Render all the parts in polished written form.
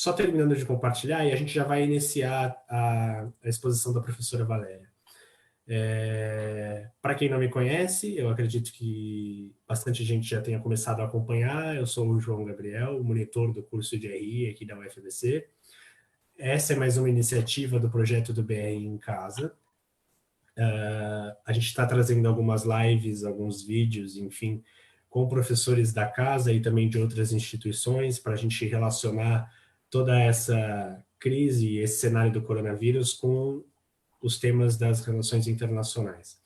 só terminando de compartilhar, e a gente já vai iniciar a exposição da professora Valéria. Para quem não me conhece, eu acredito que bastante gente já tenha começado a acompanhar. Eu sou o João Gabriel, monitor do curso de RI aqui da UFABC. Essa é mais uma iniciativa do projeto do BR em Casa. A gente está trazendo algumas lives, alguns vídeos, enfim, com professores da casa e também de outras instituições, para a gente relacionar toda essa crise, esse cenário do coronavírus com os temas das relações internacionais.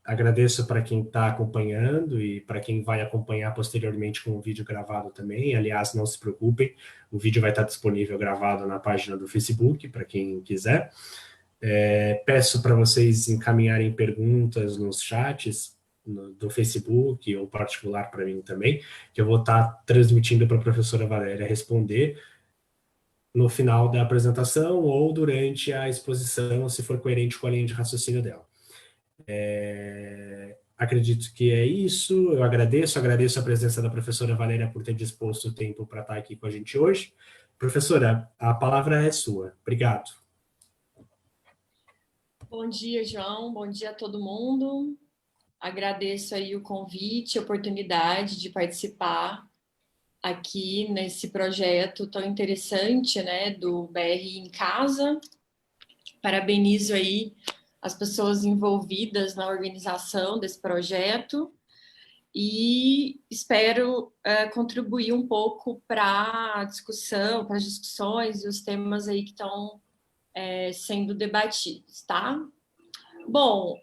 Agradeço para quem está acompanhando e para quem vai acompanhar posteriormente com o vídeo gravado também. Aliás, não se preocupem, o vídeo vai estar disponível gravado na página do Facebook, para quem quiser. Peço para vocês encaminharem perguntas nos chats do Facebook ou particular para mim também, que eu vou estar transmitindo para a professora Valéria responder no final da apresentação ou durante a exposição, se for coerente com a linha de raciocínio dela. Acredito que é isso. Eu agradeço a presença da professora Valéria por ter disposto o tempo para estar aqui com a gente hoje. Professora, a palavra é sua. Obrigado. Bom dia, João. Bom dia a todo mundo. Agradeço aí o convite, a oportunidade de participar aqui nesse projeto tão interessante, né, do BR em Casa. Parabenizo aí as pessoas envolvidas na organização desse projeto e espero contribuir um pouco para a discussão, para as discussões e os temas aí que estão sendo debatidos, tá? Bom,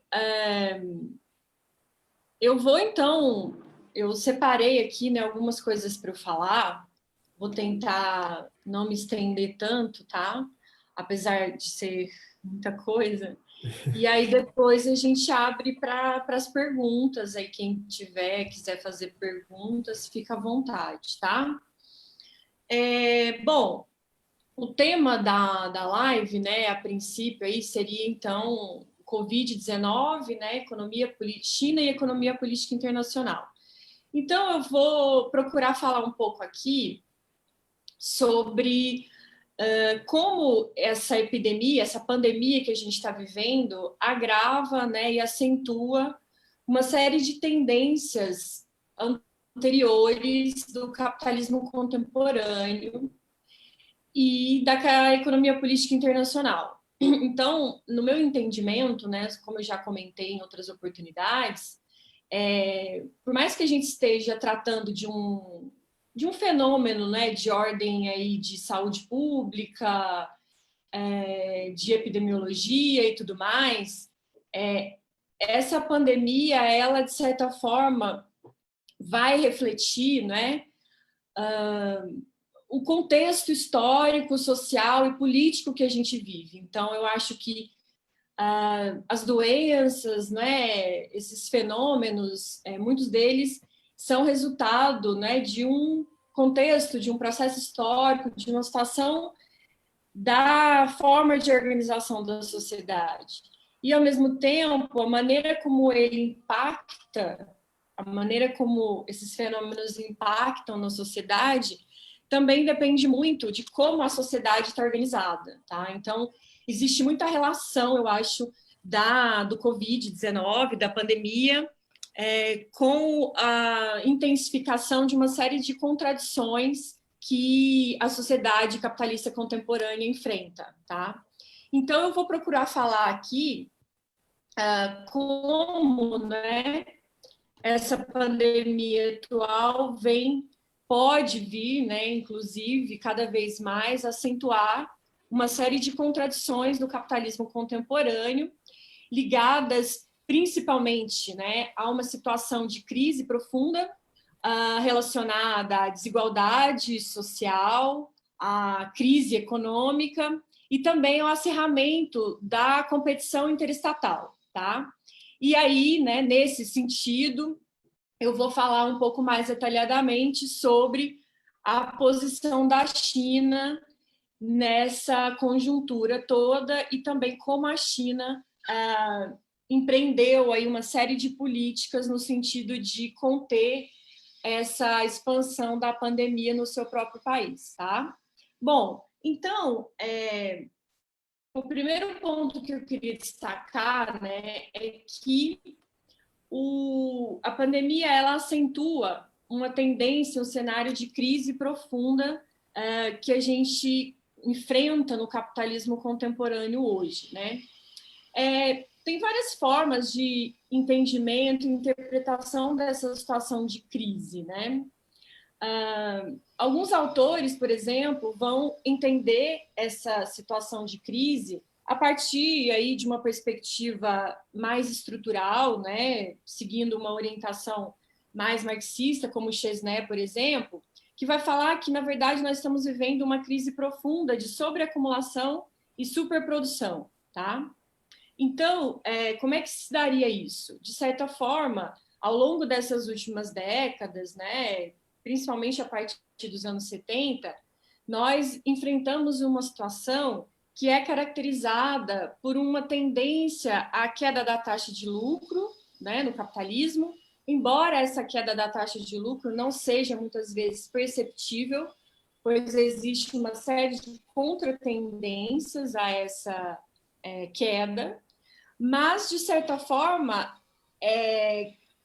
eu separei aqui, né, algumas coisas para eu falar, vou tentar não me estender tanto, tá? Apesar de ser muita coisa. E aí depois a gente abre para as perguntas, aí quem quiser fazer perguntas, fica à vontade, tá? Bom, o tema da live, né, a princípio aí seria então Covid-19, né, China e economia política internacional. Então eu vou procurar falar um pouco aqui sobre como essa epidemia, essa pandemia que a gente está vivendo agrava, né, e acentua uma série de tendências anteriores do capitalismo contemporâneo e da economia política internacional. Então, no meu entendimento, né, como eu já comentei em outras oportunidades, por mais que a gente esteja tratando de um fenômeno, né, de ordem aí de saúde pública, de epidemiologia e tudo mais, essa pandemia, ela, de certa forma, vai refletir, né, o contexto histórico, social e político que a gente vive. Então, eu acho que as doenças, né, esses fenômenos, muitos deles são resultado, né, de um contexto, de um processo histórico, de uma situação da forma de organização da sociedade. E, ao mesmo tempo, a maneira como ele impacta, a maneira como esses fenômenos impactam na sociedade, também depende muito de como a sociedade está organizada, tá? Então, existe muita relação, eu acho, do Covid-19, da pandemia, com a intensificação de uma série de contradições que a sociedade capitalista contemporânea enfrenta, tá? Então, eu vou procurar falar aqui como, né, essa pandemia atual pode vir, né, inclusive, cada vez mais acentuar uma série de contradições do capitalismo contemporâneo, ligadas principalmente, né, a uma situação de crise profunda relacionada à desigualdade social, à crise econômica e também ao acirramento da competição interestatal, tá? E aí, né, nesse sentido, eu vou falar um pouco mais detalhadamente sobre a posição da China nessa conjuntura toda e também como a China empreendeu aí uma série de políticas no sentido de conter essa expansão da pandemia no seu próprio país, tá? Bom, então, o primeiro ponto que eu queria destacar, né, é que a pandemia ela acentua uma tendência, um cenário de crise profunda que a gente enfrenta no capitalismo contemporâneo hoje, né? Tem várias formas de entendimento e interpretação dessa situação de crise, né? Alguns autores, por exemplo, vão entender essa situação de crise a partir aí de uma perspectiva mais estrutural, né, seguindo uma orientação mais marxista, como o Chesney, por exemplo, que vai falar que, na verdade, nós estamos vivendo uma crise profunda de sobreacumulação e superprodução, tá? Então, como é que se daria isso? De certa forma, ao longo dessas últimas décadas, né, principalmente a partir dos anos 70, nós enfrentamos uma situação que é caracterizada por uma tendência à queda da taxa de lucro, né, no capitalismo, embora essa queda da taxa de lucro não seja muitas vezes perceptível, pois existe uma série de contratendências a essa queda, mas, de certa forma,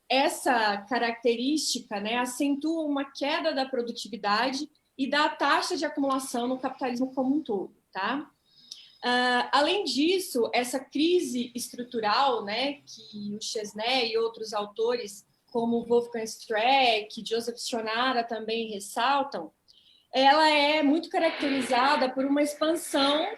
essa característica, né, acentua uma queda da produtividade e da taxa de acumulação no capitalismo como um todo, tá? Além disso, essa crise estrutural, né, que o Chesney e outros autores, como Wolfgang Streeck, Joseph Schonara também ressaltam, ela é muito caracterizada por uma expansão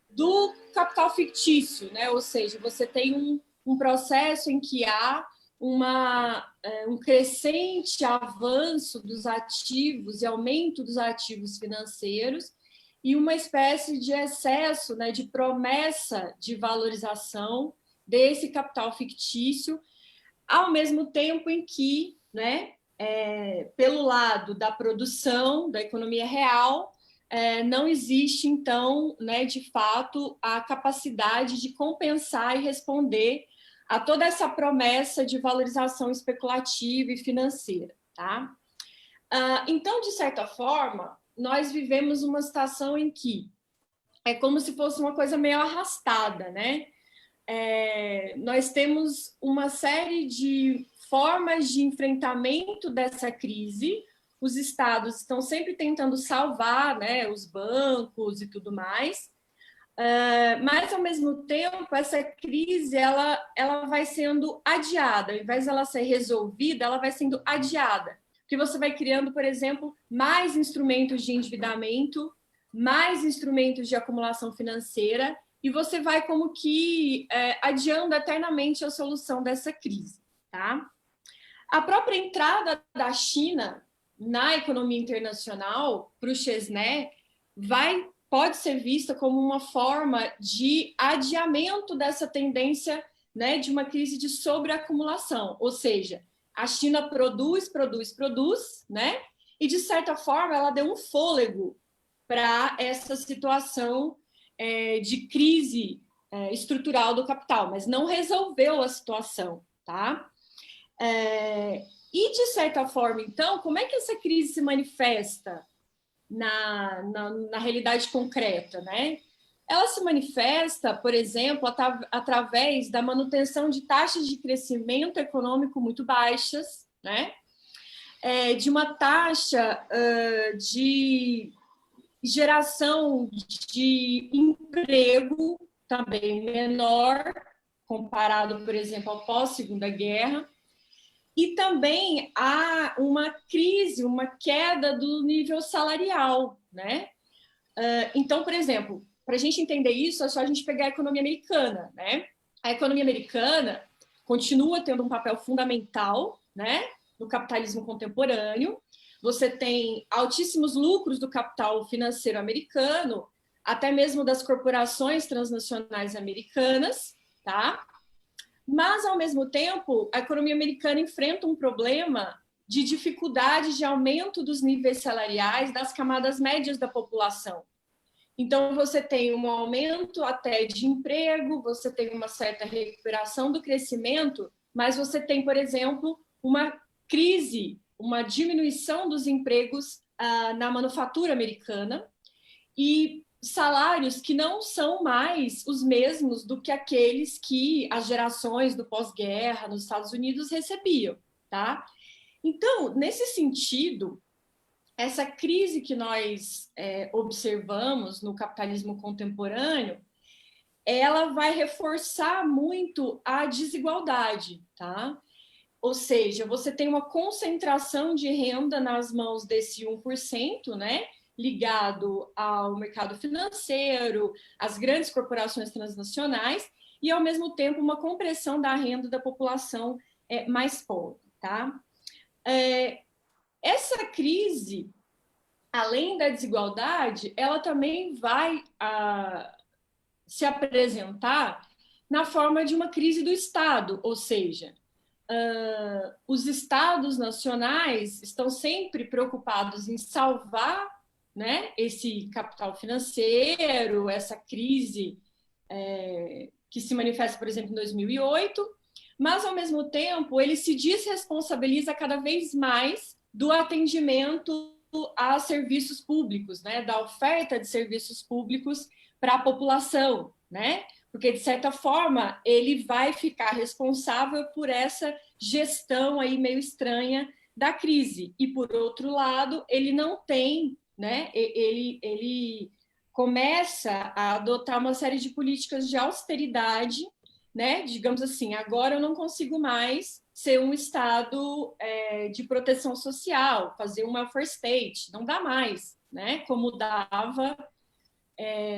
do capital fictício, né? Ou seja, você tem um processo em que há um crescente avanço dos ativos e aumento dos ativos financeiros e uma espécie de excesso, né, de promessa de valorização desse capital fictício, ao mesmo tempo em que, né, pelo lado da produção, da economia real, não existe, então, né, de fato, a capacidade de compensar e responder a toda essa promessa de valorização especulativa e financeira, tá? Então, de certa forma, nós vivemos uma situação em que é como se fosse uma coisa meio arrastada, né? Nós temos uma série de formas de enfrentamento dessa crise. Os estados estão sempre tentando salvar, né, os bancos e tudo mais, mas, ao mesmo tempo, essa crise ela vai sendo adiada. Ao invés de ela ser resolvida, ela vai sendo adiada. Porque você vai criando, por exemplo, mais instrumentos de endividamento, mais instrumentos de acumulação financeira, e você vai como que adiando eternamente a solução dessa crise, tá? A própria entrada da China na economia internacional, para o Chesney, pode ser vista como uma forma de adiamento dessa tendência, né, de uma crise de sobreacumulação, ou seja, a China produz, né, e de certa forma ela deu um fôlego para essa situação de crise estrutural do capital, mas não resolveu a situação, tá? E, de certa forma, então, como é que essa crise se manifesta na realidade concreta, né? Ela se manifesta, por exemplo, através da manutenção de taxas de crescimento econômico muito baixas, né? De uma taxa de geração de emprego também menor, comparado, por exemplo, ao pós-Segunda Guerra, e também há uma crise, uma queda do nível salarial, né? Então, por exemplo, para a gente entender isso, é só a gente pegar a economia americana, né? A economia americana continua tendo um papel fundamental, né, no capitalismo contemporâneo. Você tem altíssimos lucros do capital financeiro americano, até mesmo das corporações transnacionais americanas, tá? Mas, ao mesmo tempo, a economia americana enfrenta um problema de dificuldade de aumento dos níveis salariais das camadas médias da população. Então, você tem um aumento até de emprego, você tem uma certa recuperação do crescimento, mas você tem, por exemplo, uma crise uma diminuição dos empregos na manufatura americana e salários que não são mais os mesmos do que aqueles que as gerações do pós-guerra nos Estados Unidos recebiam, tá? Então, nesse sentido, essa crise que nós observamos no capitalismo contemporâneo, ela vai reforçar muito a desigualdade, tá? Ou seja, você tem uma concentração de renda nas mãos desse 1%, né? Ligado ao mercado financeiro, às grandes corporações transnacionais, e, ao mesmo tempo, uma compressão da renda da população mais pobre, tá? Essa crise, além da desigualdade, ela também vai se apresentar na forma de uma crise do Estado, ou seja, os estados nacionais estão sempre preocupados em salvar, né, esse capital financeiro, essa crise que se manifesta, por exemplo, em 2008, mas, ao mesmo tempo, ele se desresponsabiliza cada vez mais do atendimento a serviços públicos, né, da oferta de serviços públicos para a população, né? Porque, de certa forma, ele vai ficar responsável por essa gestão aí meio estranha da crise. E, por outro lado, ele não tem, né? Ele começa a adotar uma série de políticas de austeridade, né? Digamos assim, agora eu não consigo mais ser um estado de proteção social, fazer uma welfare state, não dá mais, né? Como dava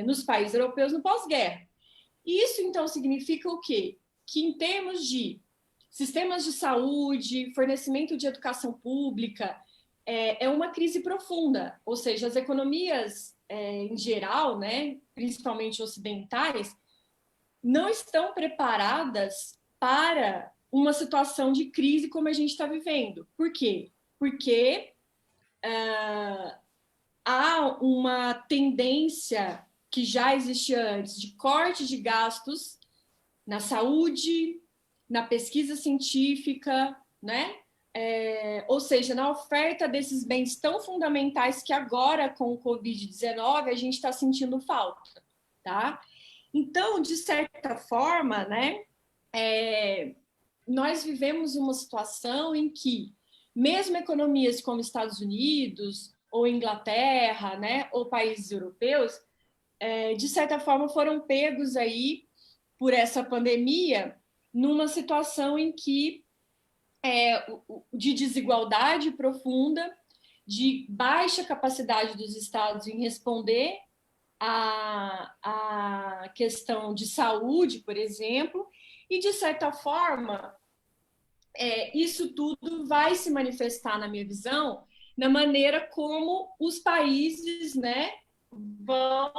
nos países europeus no pós-guerra. Isso, então, significa o quê? Que, em termos de sistemas de saúde, fornecimento de educação pública, é uma crise profunda, ou seja, as economias, em geral, né, principalmente ocidentais, não estão preparadas para uma situação de crise como a gente está vivendo. Por quê? Porque há uma tendência que já existia antes de corte de gastos na saúde, na pesquisa científica, né? Ou seja, na oferta desses bens tão fundamentais que agora, com o Covid-19, a gente está sentindo falta, tá? Então, de certa forma, né, nós vivemos uma situação em que, mesmo economias como Estados Unidos, ou Inglaterra, né, ou países europeus, de certa forma foram pegos aí por essa pandemia numa situação em que de desigualdade profunda, de baixa capacidade dos estados em responder à questão de saúde, por exemplo, e, de certa forma, isso tudo vai se manifestar, na minha visão, na maneira como os países, né, vão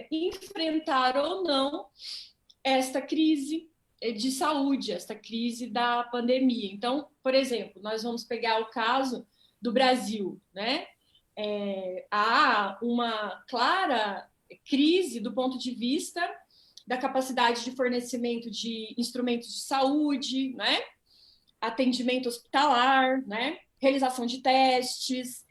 enfrentar ou não esta crise de saúde, esta crise da pandemia. Então, por exemplo, nós vamos pegar o caso do Brasil, né? Há uma clara crise do ponto de vista da capacidade de fornecimento de instrumentos de saúde, né? Atendimento hospitalar, né? Realização de testes,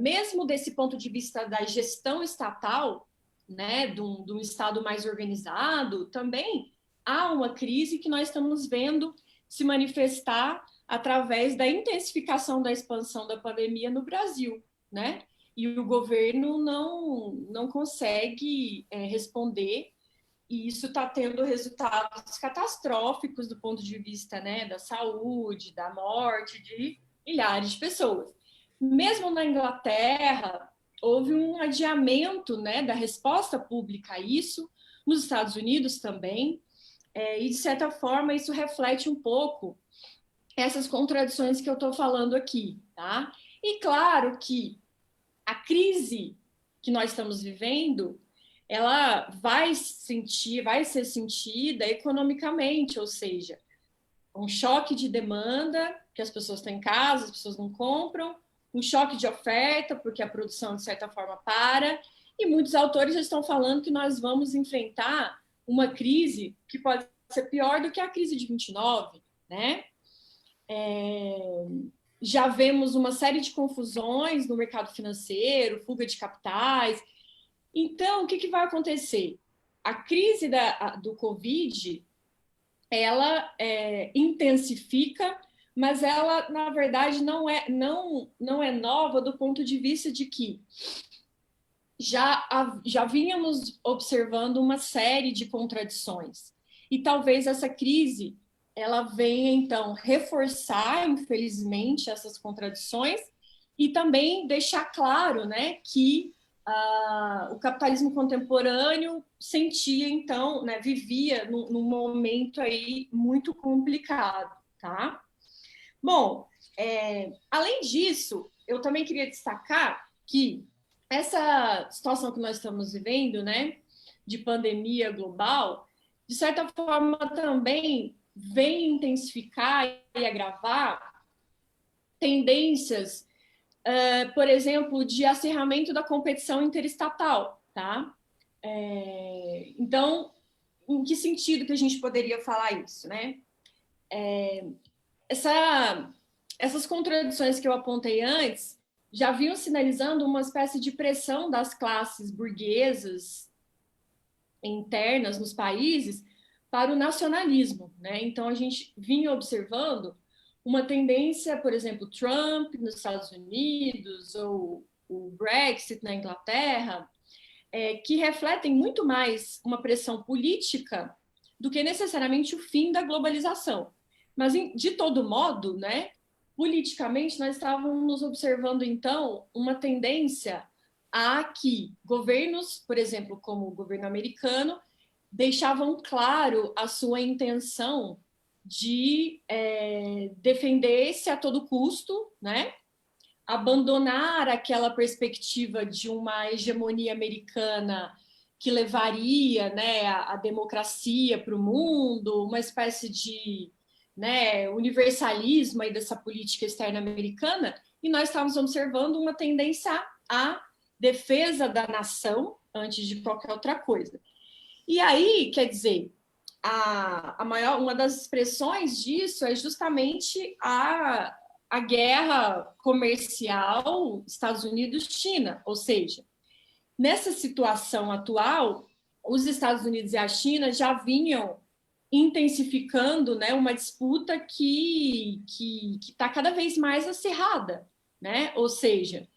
mesmo desse ponto de vista da gestão estatal, né, de um Estado mais organizado, também há uma crise que nós estamos vendo se manifestar através da intensificação da expansão da pandemia no Brasil, né? E o governo não consegue responder, e isso está tendo resultados catastróficos do ponto de vista, né, da saúde, da morte de milhares de pessoas. Mesmo na Inglaterra, houve um adiamento, né, da resposta pública a isso, nos Estados Unidos também, e, de certa forma, isso reflete um pouco essas contradições que eu estou falando aqui, tá? E claro que a crise que nós estamos vivendo, ela vai ser sentida economicamente, ou seja, um choque de demanda, que as pessoas estão em casa, as pessoas não compram, um choque de oferta, porque a produção, de certa forma, para, e muitos autores já estão falando que nós vamos enfrentar uma crise que pode ser pior do que a crise de 29, né? já vemos uma série de confusões no mercado financeiro, fuga de capitais. Então, o que vai acontecer? A crise do Covid, ela intensifica, mas ela, na verdade, não é nova do ponto de vista de que já vínhamos observando uma série de contradições. E talvez essa crise ela venha, então, reforçar, infelizmente, essas contradições e também deixar claro, né, que o capitalismo contemporâneo sentia, então, né, vivia num momento aí muito complicado, tá? Bom, além disso, eu também queria destacar que essa situação que nós estamos vivendo, né, de pandemia global, de certa forma também vem intensificar e agravar tendências, por exemplo, de acirramento da competição interestatal, tá? Então, em que sentido que a gente poderia falar isso, né? Essas contradições que eu apontei antes já vinham sinalizando uma espécie de pressão das classes burguesas internas nos países para o nacionalismo, né? Então a gente vinha observando uma tendência, por exemplo, Trump nos Estados Unidos ou o Brexit na Inglaterra, que refletem muito mais uma pressão política do que necessariamente o fim da globalização. Mas, de todo modo, né, politicamente, nós estávamos observando, então, uma tendência a que governos, por exemplo, como o governo americano, deixavam claro a sua intenção de defender-se a todo custo, né? Abandonar aquela perspectiva de uma hegemonia americana que levaria, né, a democracia para o mundo, uma espécie de, né, universalismo aí dessa política externa americana, e nós estávamos observando uma tendência à defesa da nação antes de qualquer outra coisa. E aí, quer dizer, uma das expressões disso é justamente a guerra comercial Estados Unidos-China, ou seja, nessa situação atual, os Estados Unidos e a China já vinham intensificando, né, uma disputa que está cada vez mais acirrada, né? Ou seja,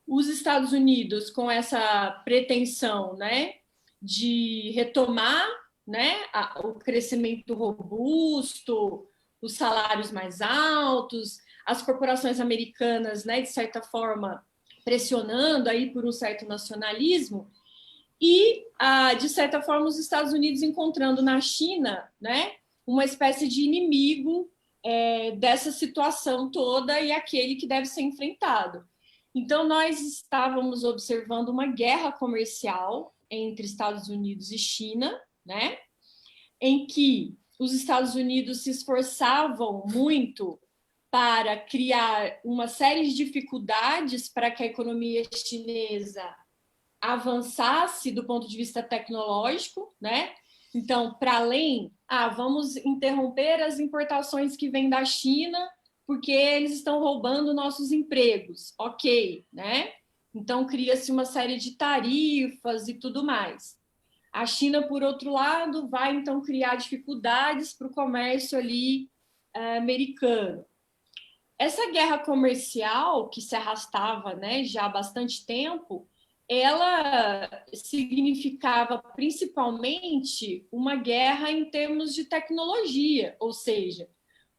os Estados Unidos com essa pretensão, né, de retomar, né, o crescimento robusto, os salários mais altos, as corporações americanas, né, de certa forma, pressionando aí por um certo nacionalismo, e, de certa forma, os Estados Unidos encontrando na China, né, uma espécie de inimigo dessa situação toda e aquele que deve ser enfrentado. Então, nós estávamos observando uma guerra comercial entre Estados Unidos e China, né, em que os Estados Unidos se esforçavam muito para criar uma série de dificuldades para que a economia chinesa avançasse do ponto de vista tecnológico, né? Então, para além, vamos interromper as importações que vêm da China porque eles estão roubando nossos empregos, ok, né? Então, cria-se uma série de tarifas e tudo mais. A China, por outro lado, vai, então, criar dificuldades para o comércio ali americano. Essa guerra comercial, que se arrastava, né, já há bastante tempo, ela significava principalmente uma guerra em termos de tecnologia, ou seja,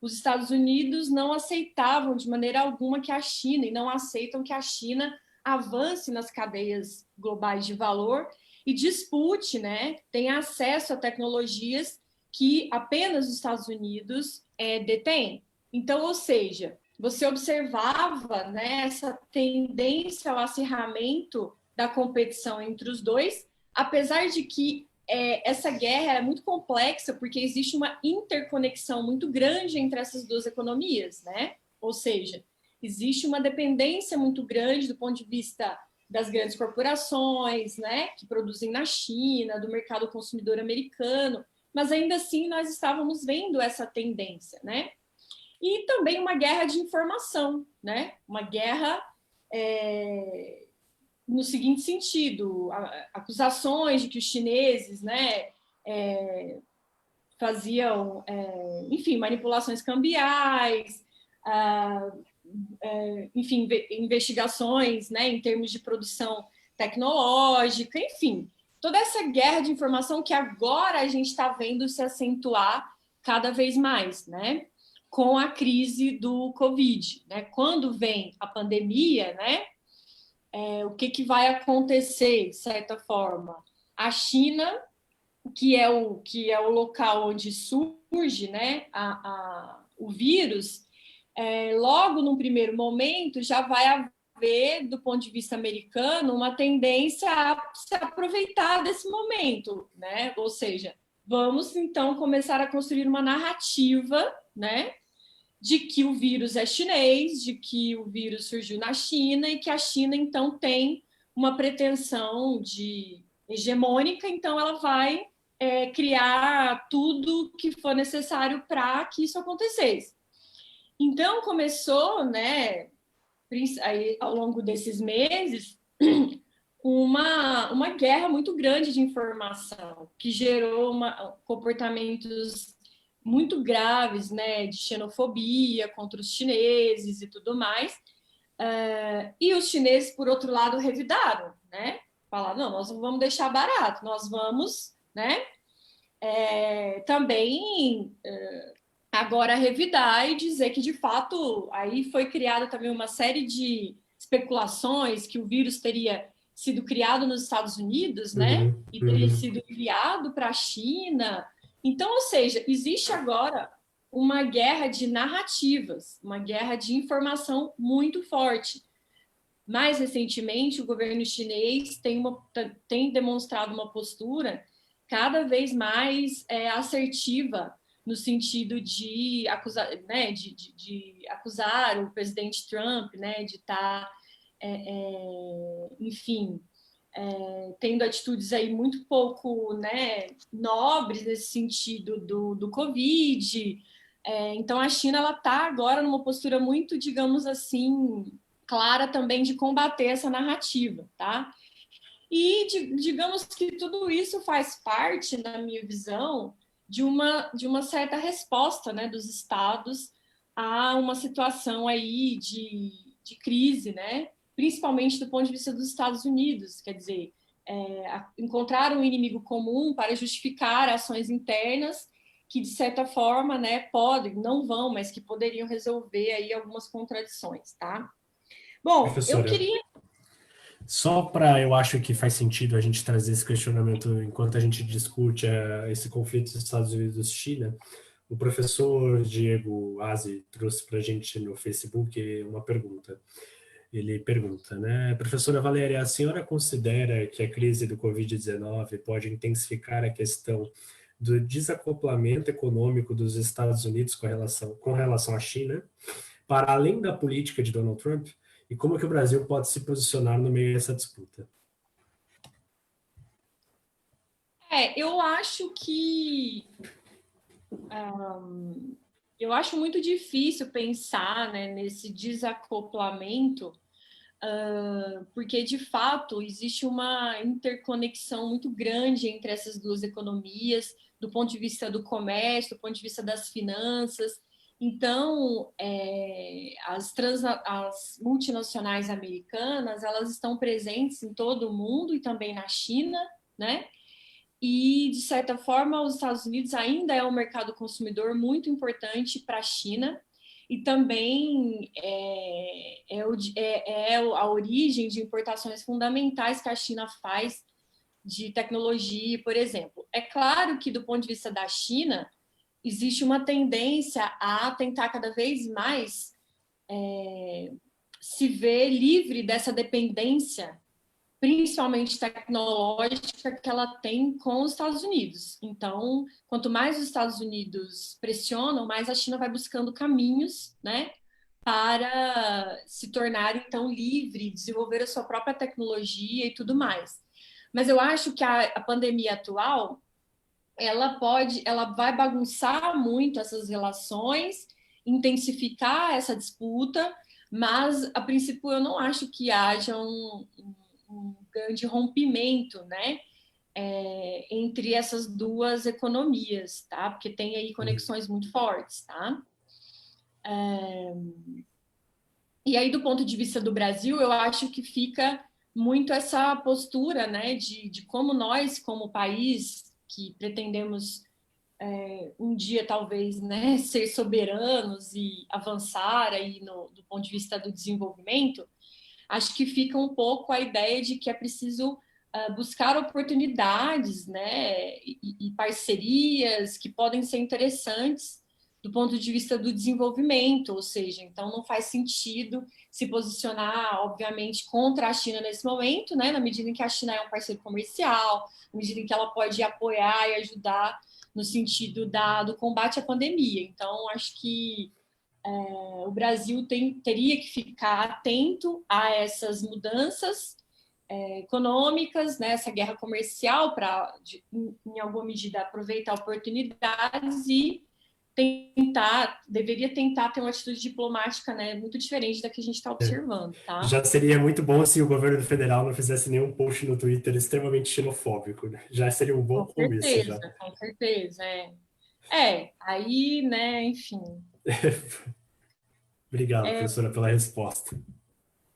os Estados Unidos não aceitavam de maneira alguma que a China, e não aceitam que a China avance nas cadeias globais de valor e dispute, né, tenha acesso a tecnologias que apenas os Estados Unidos detêm. Então, ou seja, você observava, né, essa tendência ao acirramento da competição entre os dois, apesar de que essa guerra é muito complexa, porque existe uma interconexão muito grande entre essas duas economias, né? Ou seja, existe uma dependência muito grande do ponto de vista das grandes corporações, né, que produzem na China, do mercado consumidor americano, mas ainda assim nós estávamos vendo essa tendência, né? e também uma guerra de informação, né? Uma guerra no seguinte sentido, acusações de que os chineses, né, faziam, enfim, manipulações cambiais, enfim, investigações, né, em termos de produção tecnológica, enfim, toda essa guerra de informação que agora a gente está vendo se acentuar cada vez mais, né, com a crise do Covid, né? Quando vem a pandemia, né, o que vai acontecer, de certa forma? A China, que é o local onde surge, né, o vírus, logo num primeiro momento já vai haver, do ponto de vista americano, uma tendência a se aproveitar desse momento, né? Ou seja, vamos então começar a construir uma narrativa, né, de que o vírus é chinês, de que o vírus surgiu na China e que a China então tem uma pretensão de hegemônica, então ela vai criar tudo que for necessário para que isso acontecesse. Então começou, né, aí, ao longo desses meses, uma guerra muito grande de informação, que gerou comportamentos muito graves, né, de xenofobia contra os chineses e tudo mais. E os chineses, por outro lado, revidaram, né? Falaram, não, nós não vamos deixar barato, nós vamos, né, também agora revidar e dizer que, de fato, aí foi criada também uma série de especulações que o vírus teria sido criado nos Estados Unidos, né? E teria sido enviado para a China. Então, ou seja, existe agora uma guerra de narrativas, uma guerra de informação muito forte. Mais recentemente, o governo chinês tem demonstrado uma postura cada vez mais assertiva no sentido de acusar, né, de acusar o presidente Trump, né, de estar, enfim, tendo atitudes aí muito pouco, né, nobres nesse sentido do Covid. Então, a China ela está agora numa postura muito, digamos assim, clara também de combater essa narrativa, tá? E digamos que tudo isso faz parte, na minha visão, de uma certa resposta, né, dos estados a uma situação aí de crise, né? Principalmente do ponto de vista dos Estados Unidos, quer dizer, encontrar um inimigo comum para justificar ações internas que, de certa forma, né, podem, não vão, mas que poderiam resolver aí algumas contradições, tá? Bom, eu Professora, queria... só para eu acho que faz sentido a gente trazer esse questionamento enquanto a gente discute esse conflito dos Estados Unidos e China, o professor Diego Aze trouxe para a gente no Facebook uma pergunta. Ele pergunta, né, professora Valéria, a senhora considera que a crise do Covid-19 pode intensificar a questão do desacoplamento econômico dos Estados Unidos com relação à China, para além da política de Donald Trump? E como que o Brasil pode se posicionar no meio dessa disputa? Eu acho que eu acho muito difícil pensar, né, nesse desacoplamento, porque de fato existe uma interconexão muito grande entre essas duas economias, do ponto de vista do comércio, do ponto de vista das finanças. Então, as multinacionais americanas, elas estão presentes em todo o mundo e também na China, né? E, de certa forma, os Estados Unidos ainda é um mercado consumidor muito importante para a China e também a origem de importações fundamentais que a China faz de tecnologia, por exemplo. É claro que, do ponto de vista da China, existe uma tendência a tentar cada vez mais se ver livre dessa dependência, principalmente tecnológica, que ela tem com os Estados Unidos. Então, quanto mais os Estados Unidos pressionam, mais a China vai buscando caminhos, né, para se tornar, então, livre, desenvolver a sua própria tecnologia e tudo mais. Mas eu acho que a pandemia atual, ela vai bagunçar muito essas relações intensificar essa disputa, mas, a princípio, eu não acho que haja um grande rompimento, né, entre essas duas economias, tá? Porque tem aí conexões muito fortes, tá? E aí, do ponto de vista do Brasil, eu acho que fica muito essa postura, né, de como nós, como país, que pretendemos um dia talvez, né, ser soberanos e avançar aí do ponto de vista do desenvolvimento, acho que fica um pouco a ideia de que é preciso buscar oportunidades, né, e parcerias que podem ser interessantes do ponto de vista do desenvolvimento, ou seja, então não faz sentido se posicionar, obviamente, contra a China nesse momento, né, na medida em que a China é um parceiro comercial, na medida em que ela pode apoiar e ajudar no sentido do combate à pandemia. Então, acho que o Brasil teria que ficar atento a essas mudanças econômicas, né, essa guerra comercial, para, em alguma medida, aproveitar oportunidades e deveria tentar ter uma atitude diplomática, né, muito diferente da que a gente está observando, tá? Já seria muito bom se o governo federal não fizesse nenhum post no Twitter extremamente xenofóbico, né? Já seria um bom começo, já. Com certeza, aí, né, enfim. Obrigado, professora, pela resposta.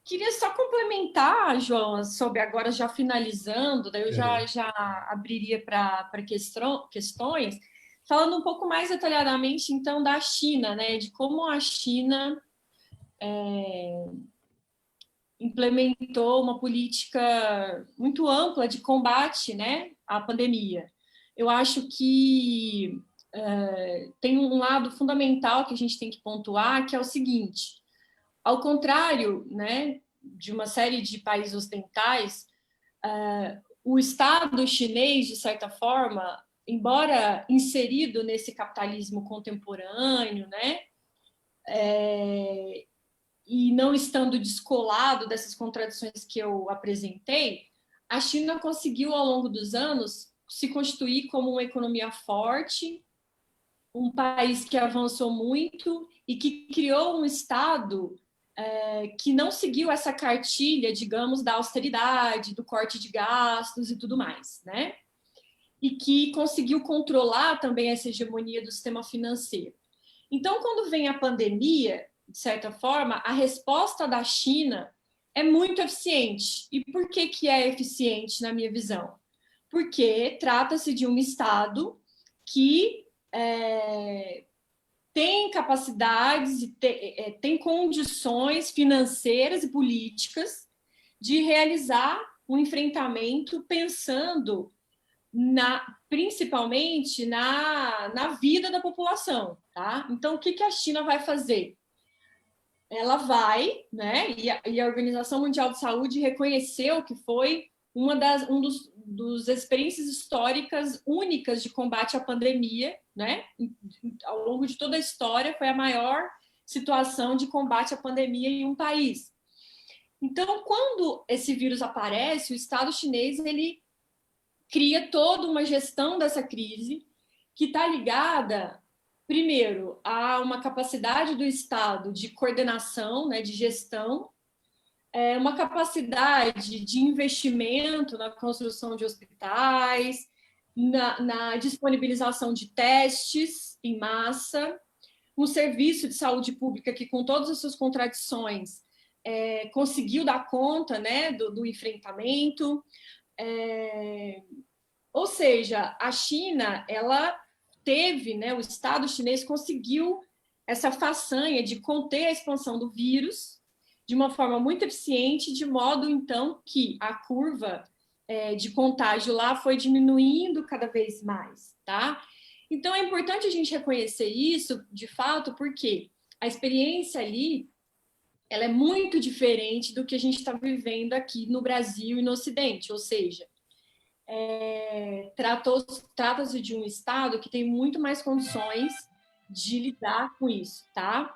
Queria só complementar, João, sobre agora já finalizando, daí eu já abriria para questões, falando um pouco mais detalhadamente, então, da China, né, de como a China implementou uma política muito ampla de combate, né, à pandemia. Eu acho que tem um lado fundamental que a gente tem que pontuar, que é o seguinte: ao contrário, né, de uma série de países ocidentais, o Estado chinês, de certa forma, embora inserido nesse capitalismo contemporâneo, né, e não estando descolado dessas contradições que eu apresentei, a China conseguiu, ao longo dos anos, se constituir como uma economia forte, um país que avançou muito e que criou um Estado que não seguiu essa cartilha, digamos, da austeridade, do corte de gastos e tudo mais, né? E que conseguiu controlar também essa hegemonia do sistema financeiro. Então, quando vem a pandemia, de certa forma, a resposta da China é muito eficiente. E por que é eficiente, na minha visão? Porque trata-se de um Estado que tem capacidades e tem condições financeiras e políticas de realizar um enfrentamento pensando principalmente na vida da população, tá? Então, o que a China vai fazer? Ela vai, né? E a Organização Mundial de Saúde reconheceu que foi dos experiências históricas únicas de combate à pandemia, né? Ao longo de toda a história, foi a maior situação de combate à pandemia em um país. Então, quando esse vírus aparece, o Estado chinês ele cria toda uma gestão dessa crise que está ligada, primeiro, a uma capacidade do Estado de coordenação, né, de gestão, uma capacidade de investimento na construção de hospitais, na disponibilização de testes em massa, um serviço de saúde pública que, com todas as suas contradições, conseguiu dar conta, né, do enfrentamento. Ou seja, a China, ela teve, né, o Estado chinês conseguiu essa façanha de conter a expansão do vírus de uma forma muito eficiente, de modo, então, que a curva de contágio lá foi diminuindo cada vez mais, tá? Então, é importante a gente reconhecer isso, de fato, porque a experiência ali, ela é muito diferente do que a gente está vivendo aqui no Brasil e no Ocidente, ou seja, trata-se de um Estado que tem muito mais condições de lidar com isso, tá?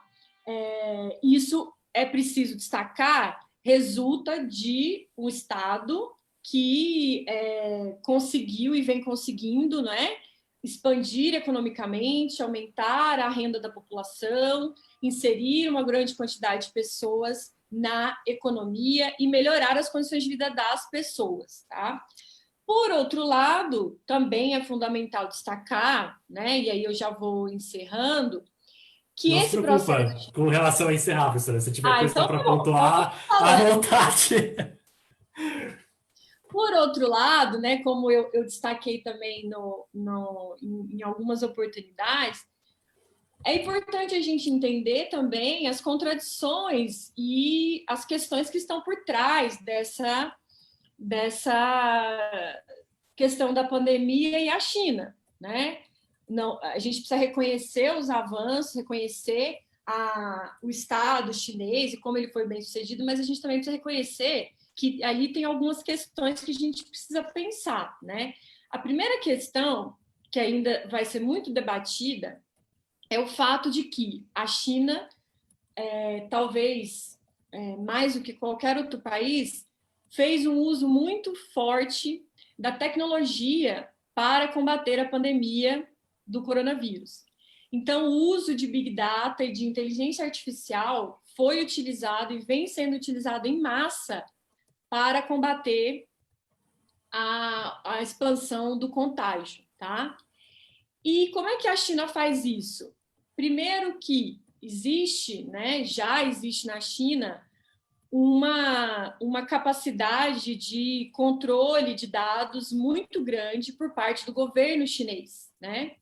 Isso é preciso destacar, resulta de um Estado que conseguiu e vem conseguindo, né, expandir economicamente, aumentar a renda da população, inserir uma grande quantidade de pessoas na economia e melhorar as condições de vida das pessoas, tá? Por outro lado, também é fundamental destacar, né, e aí eu já vou encerrando, que Não se esse processo... preocupa com relação a encerrar, professora. Se tiver coisa Então para vamos pontuar, à falar. vontade. Por outro lado, né, como eu destaquei também em algumas oportunidades, é importante a gente entender também as contradições e as questões que estão por trás dessa questão da pandemia e a China, né? Não, a gente precisa reconhecer os avanços, reconhecer o Estado chinês e como ele foi bem sucedido, mas a gente também precisa reconhecer que ali tem algumas questões que a gente precisa pensar, né? A primeira questão, que ainda vai ser muito debatida, é o fato de que a China, talvez mais do que qualquer outro país, fez um uso muito forte da tecnologia para combater a pandemia do coronavírus. Então, o uso de Big Data e de inteligência artificial foi utilizado e vem sendo utilizado em massa para combater a expansão do contágio, tá? E como é que a China faz isso? Primeiro que existe, né, já existe na China uma capacidade de controle de dados muito grande por parte do governo chinês, né?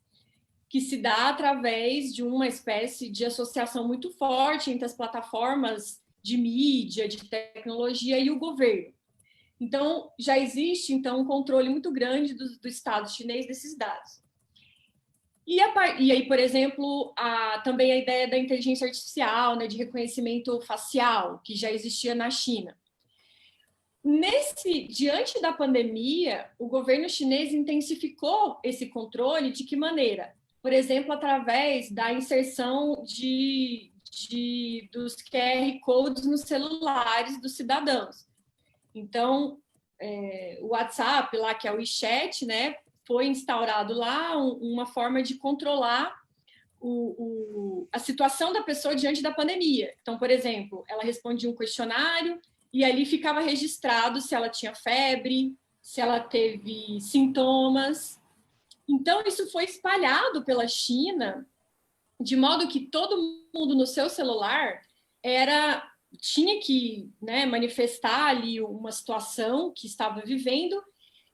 Que se dá através de uma espécie de associação muito forte entre as plataformas de mídia, de tecnologia e o governo. Então, já existe então um controle muito grande do Estado chinês desses dados. E aí, por exemplo, também a ideia da inteligência artificial, né, de reconhecimento facial, que já existia na China. Diante da pandemia, o governo chinês intensificou esse controle de que maneira? Por exemplo, através da inserção dos QR Codes nos celulares dos cidadãos. Então, o WhatsApp, lá, que é o WeChat, né, foi instaurado lá uma forma de controlar a situação da pessoa diante da pandemia. Então, por exemplo, ela respondia um questionário e ali ficava registrado se ela tinha febre, se ela teve sintomas. Então, isso foi espalhado pela China, de modo que todo mundo no seu celular tinha que, né, manifestar ali uma situação que estava vivendo,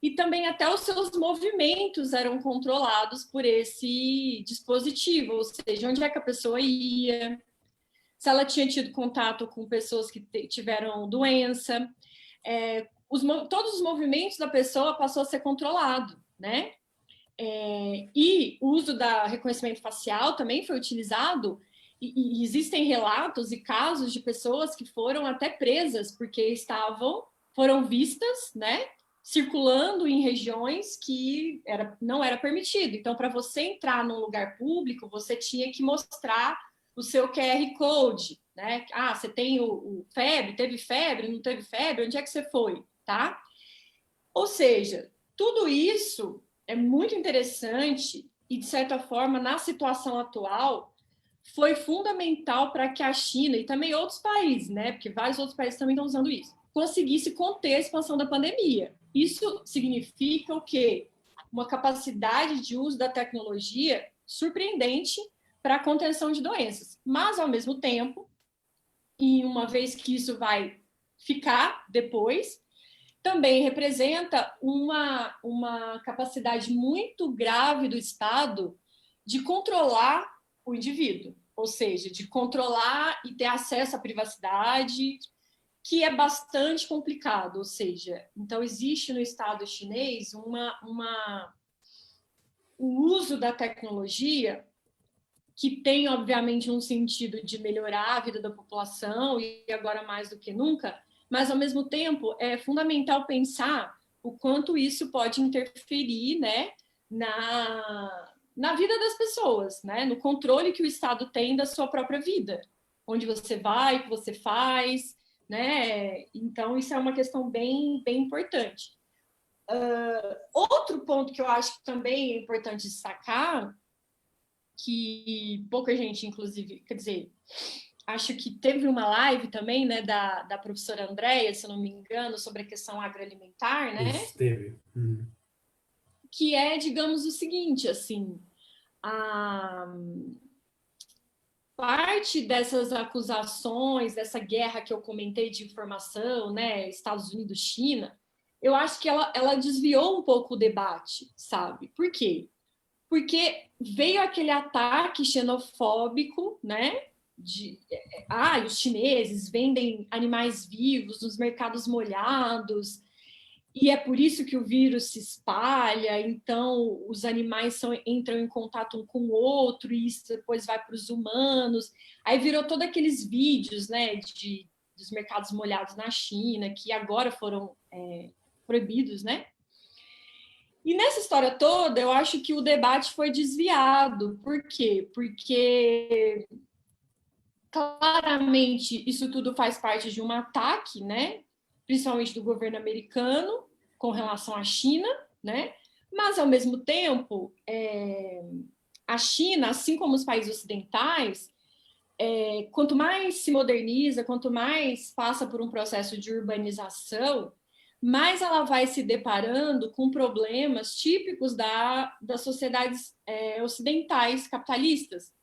e também até os seus movimentos eram controlados por esse dispositivo, ou seja, onde é que a pessoa ia, se ela tinha tido contato com pessoas que tiveram doença, todos os movimentos da pessoa passou a ser controlado, né? E o uso da reconhecimento facial também foi utilizado, e existem relatos e casos de pessoas que foram até presas porque foram vistas, né, circulando em regiões que não era permitido. Então, para você entrar num lugar público, você tinha que mostrar o seu QR Code, né? Ah, você tem o febre, teve febre, não teve febre, onde é que você foi, tá? Ou seja, tudo isso é muito interessante e, de certa forma, na situação atual, foi fundamental para que a China e também outros países, né, porque vários outros países também estão usando isso, conseguisse conter a expansão da pandemia. Isso significa o quê? Uma capacidade de uso da tecnologia surpreendente para a contenção de doenças. Mas, ao mesmo tempo, e uma vez que isso vai ficar depois, também representa uma capacidade muito grave do Estado de controlar o indivíduo, ou seja, de controlar e ter acesso à privacidade, que é bastante complicado. Ou seja, então existe no Estado chinês o uso da tecnologia que tem, obviamente, um sentido de melhorar a vida da população, e agora mais do que nunca, mas, ao mesmo tempo, é fundamental pensar o quanto isso pode interferir, né, na vida das pessoas, né, no controle que o Estado tem da sua própria vida, onde você vai, o que você faz, né? Então, isso é uma questão bem, bem importante. Outro ponto que eu acho que também é importante destacar, que pouca gente, inclusive, quer dizer, acho que teve uma live também, né, da professora Andréia, se eu não me engano, sobre a questão agroalimentar, né? Isso, teve. Que é, digamos, o seguinte, assim, a parte dessas acusações, dessa guerra que eu comentei de informação, né, Estados Unidos, China, eu acho que ela desviou um pouco o debate, sabe? Por quê? Porque veio aquele ataque xenofóbico, né? Os chineses vendem animais vivos nos mercados molhados, e é por isso que o vírus se espalha, então os animais entram em contato um com o outro, e isso depois vai para os humanos. Aí virou todos aqueles vídeos, né, dos mercados molhados na China, que agora foram proibidos, né? E nessa história toda, eu acho que o debate foi desviado. Por quê? Porque claramente isso tudo faz parte de um ataque, né? Principalmente do governo americano com relação à China, né? Mas ao mesmo tempo, a China, assim como os países ocidentais, quanto mais se moderniza, quanto mais passa por um processo de urbanização, mais ela vai se deparando com problemas típicos das sociedades ocidentais capitalistas.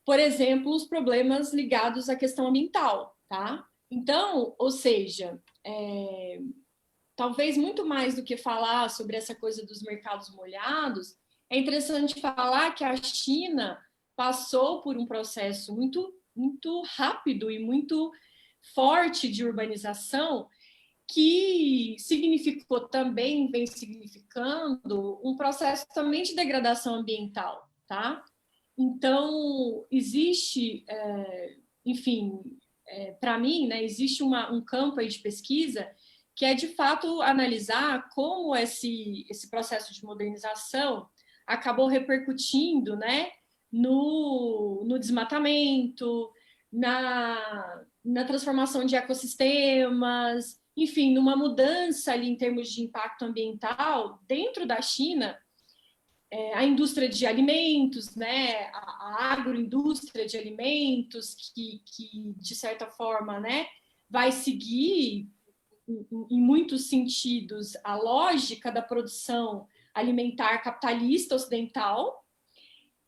Por exemplo, os problemas ligados à questão ambiental, tá? Então, ou seja, talvez muito mais do que falar sobre essa coisa dos mercados molhados, é interessante falar que a China passou por um processo muito, muito rápido e muito forte de urbanização, que significou também, vem significando, um processo também de degradação ambiental, tá? Então, existe, enfim, para mim, né, existe um campo aí de pesquisa que é, de fato, analisar como esse processo de modernização acabou repercutindo, né, no desmatamento, na transformação de ecossistemas, enfim, numa mudança ali em termos de impacto ambiental dentro da China. A indústria de alimentos, né, a agroindústria de alimentos, que de certa forma, né, vai seguir, em muitos sentidos, a lógica da produção alimentar capitalista ocidental.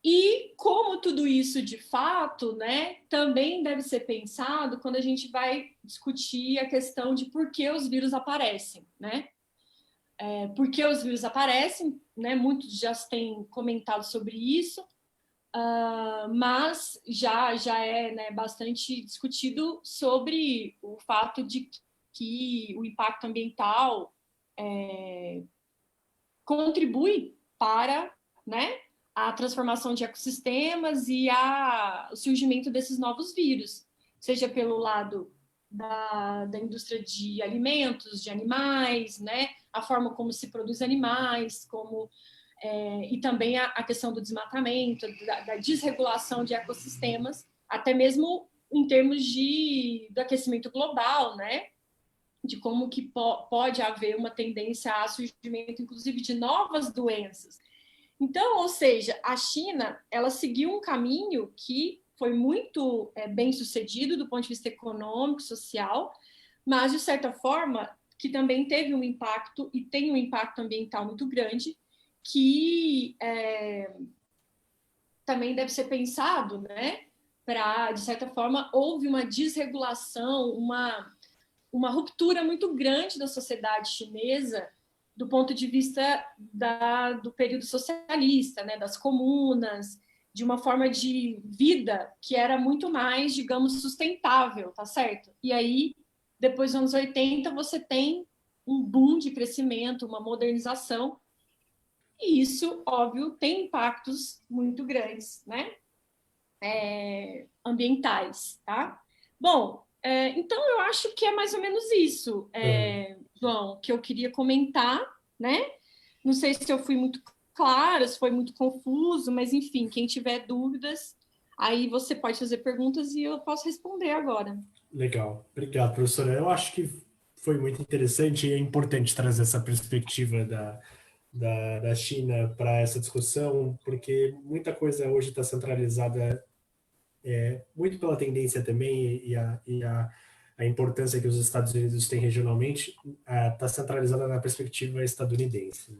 E como tudo isso, de fato, né, também deve ser pensado quando a gente vai discutir a questão de por que os vírus aparecem, né? Por que os vírus aparecem, né? Muitos já têm comentado sobre isso, mas já é, né, bastante discutido sobre o fato de que o impacto ambiental contribui para, né, a transformação de ecossistemas e o surgimento desses novos vírus, seja pelo lado da indústria de alimentos, de animais, né, a forma como se produz animais, e também a questão do desmatamento, da desregulação de ecossistemas, até mesmo em termos do aquecimento global, né, de como que pode haver uma tendência a surgimento, inclusive, de novas doenças. Então, ou seja, a China, ela seguiu um caminho que foi muito bem sucedido do ponto de vista econômico, social, mas, de certa forma, que também teve um impacto e tem um impacto ambiental muito grande, que também deve ser pensado, né? De certa forma, houve uma desregulação, uma ruptura muito grande da sociedade chinesa do ponto de vista do período socialista, né, das comunas, de uma forma de vida que era muito mais, digamos, sustentável, tá certo? E aí, depois dos anos 80, você tem um boom de crescimento, uma modernização, e isso, óbvio, tem impactos muito grandes, né? Ambientais, tá? Bom, então eu acho que é mais ou menos isso, João, que eu queria comentar, né? Não sei se eu fui muito clara, se foi muito confuso, mas enfim, quem tiver dúvidas, aí você pode fazer perguntas e eu posso responder agora. Legal. Obrigado, professora. Eu acho que foi muito interessante e é importante trazer essa perspectiva da China para essa discussão, porque muita coisa hoje está centralizada muito pela tendência também a importância que os Estados Unidos têm regionalmente, está centralizada na perspectiva estadunidense.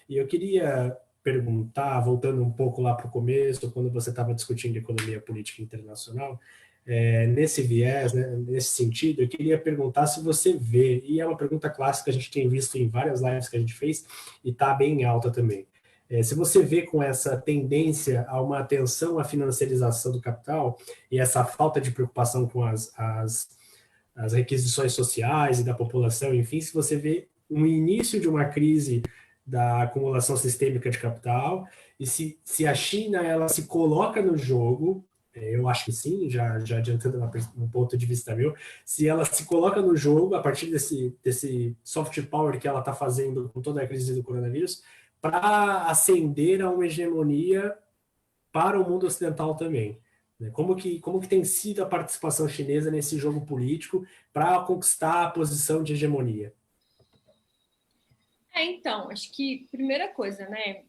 E eu queria perguntar, voltando um pouco lá para o começo, quando você estava discutindo economia política internacional, nesse viés, né, nesse sentido, eu queria perguntar se você vê, e é uma pergunta clássica que a gente tem visto em várias lives que a gente fez, e está bem alta também. Se você vê com essa tendência a uma atenção à financiarização do capital e essa falta de preocupação com as requisições sociais e da população, enfim, se você vê um início de uma crise da acumulação sistêmica de capital e se a China ela se coloca no jogo, eu acho que sim, já adiantando um ponto de vista meu, se ela se coloca no jogo a partir desse soft power que ela está fazendo com toda a crise do coronavírus, para ascender a uma hegemonia para o mundo ocidental também. Como que tem sido a participação chinesa nesse jogo político para conquistar a posição de hegemonia? Então, acho que primeira coisa, né?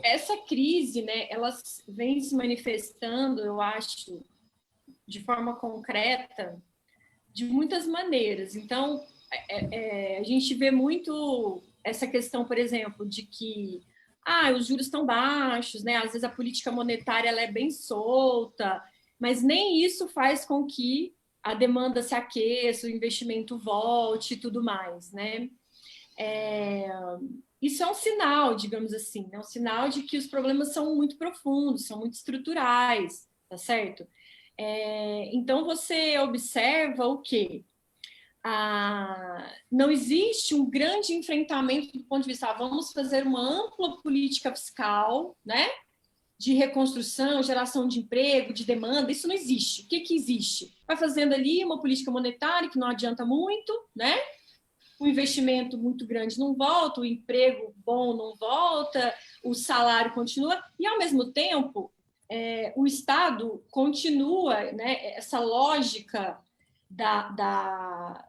Essa crise, né? Ela vem se manifestando, eu acho, de forma concreta, de muitas maneiras. Então, a gente vê muito essa questão, por exemplo, de que os juros estão baixos, né? Às vezes a política monetária ela é bem solta, mas nem isso faz com que a demanda se aqueça, o investimento volte e tudo mais, né? Isso é um sinal, digamos assim, é um sinal de que os problemas são muito profundos, são muito estruturais, tá certo? Então você observa o quê? Não existe um grande enfrentamento do ponto de vista, vamos fazer uma ampla política fiscal, né? De reconstrução, geração de emprego, de demanda, isso não existe. O que existe? Vai fazendo ali uma política monetária que não adianta muito, né? O investimento muito grande não volta, o emprego bom não volta, o salário continua, e ao mesmo tempo o Estado continua, né, essa lógica da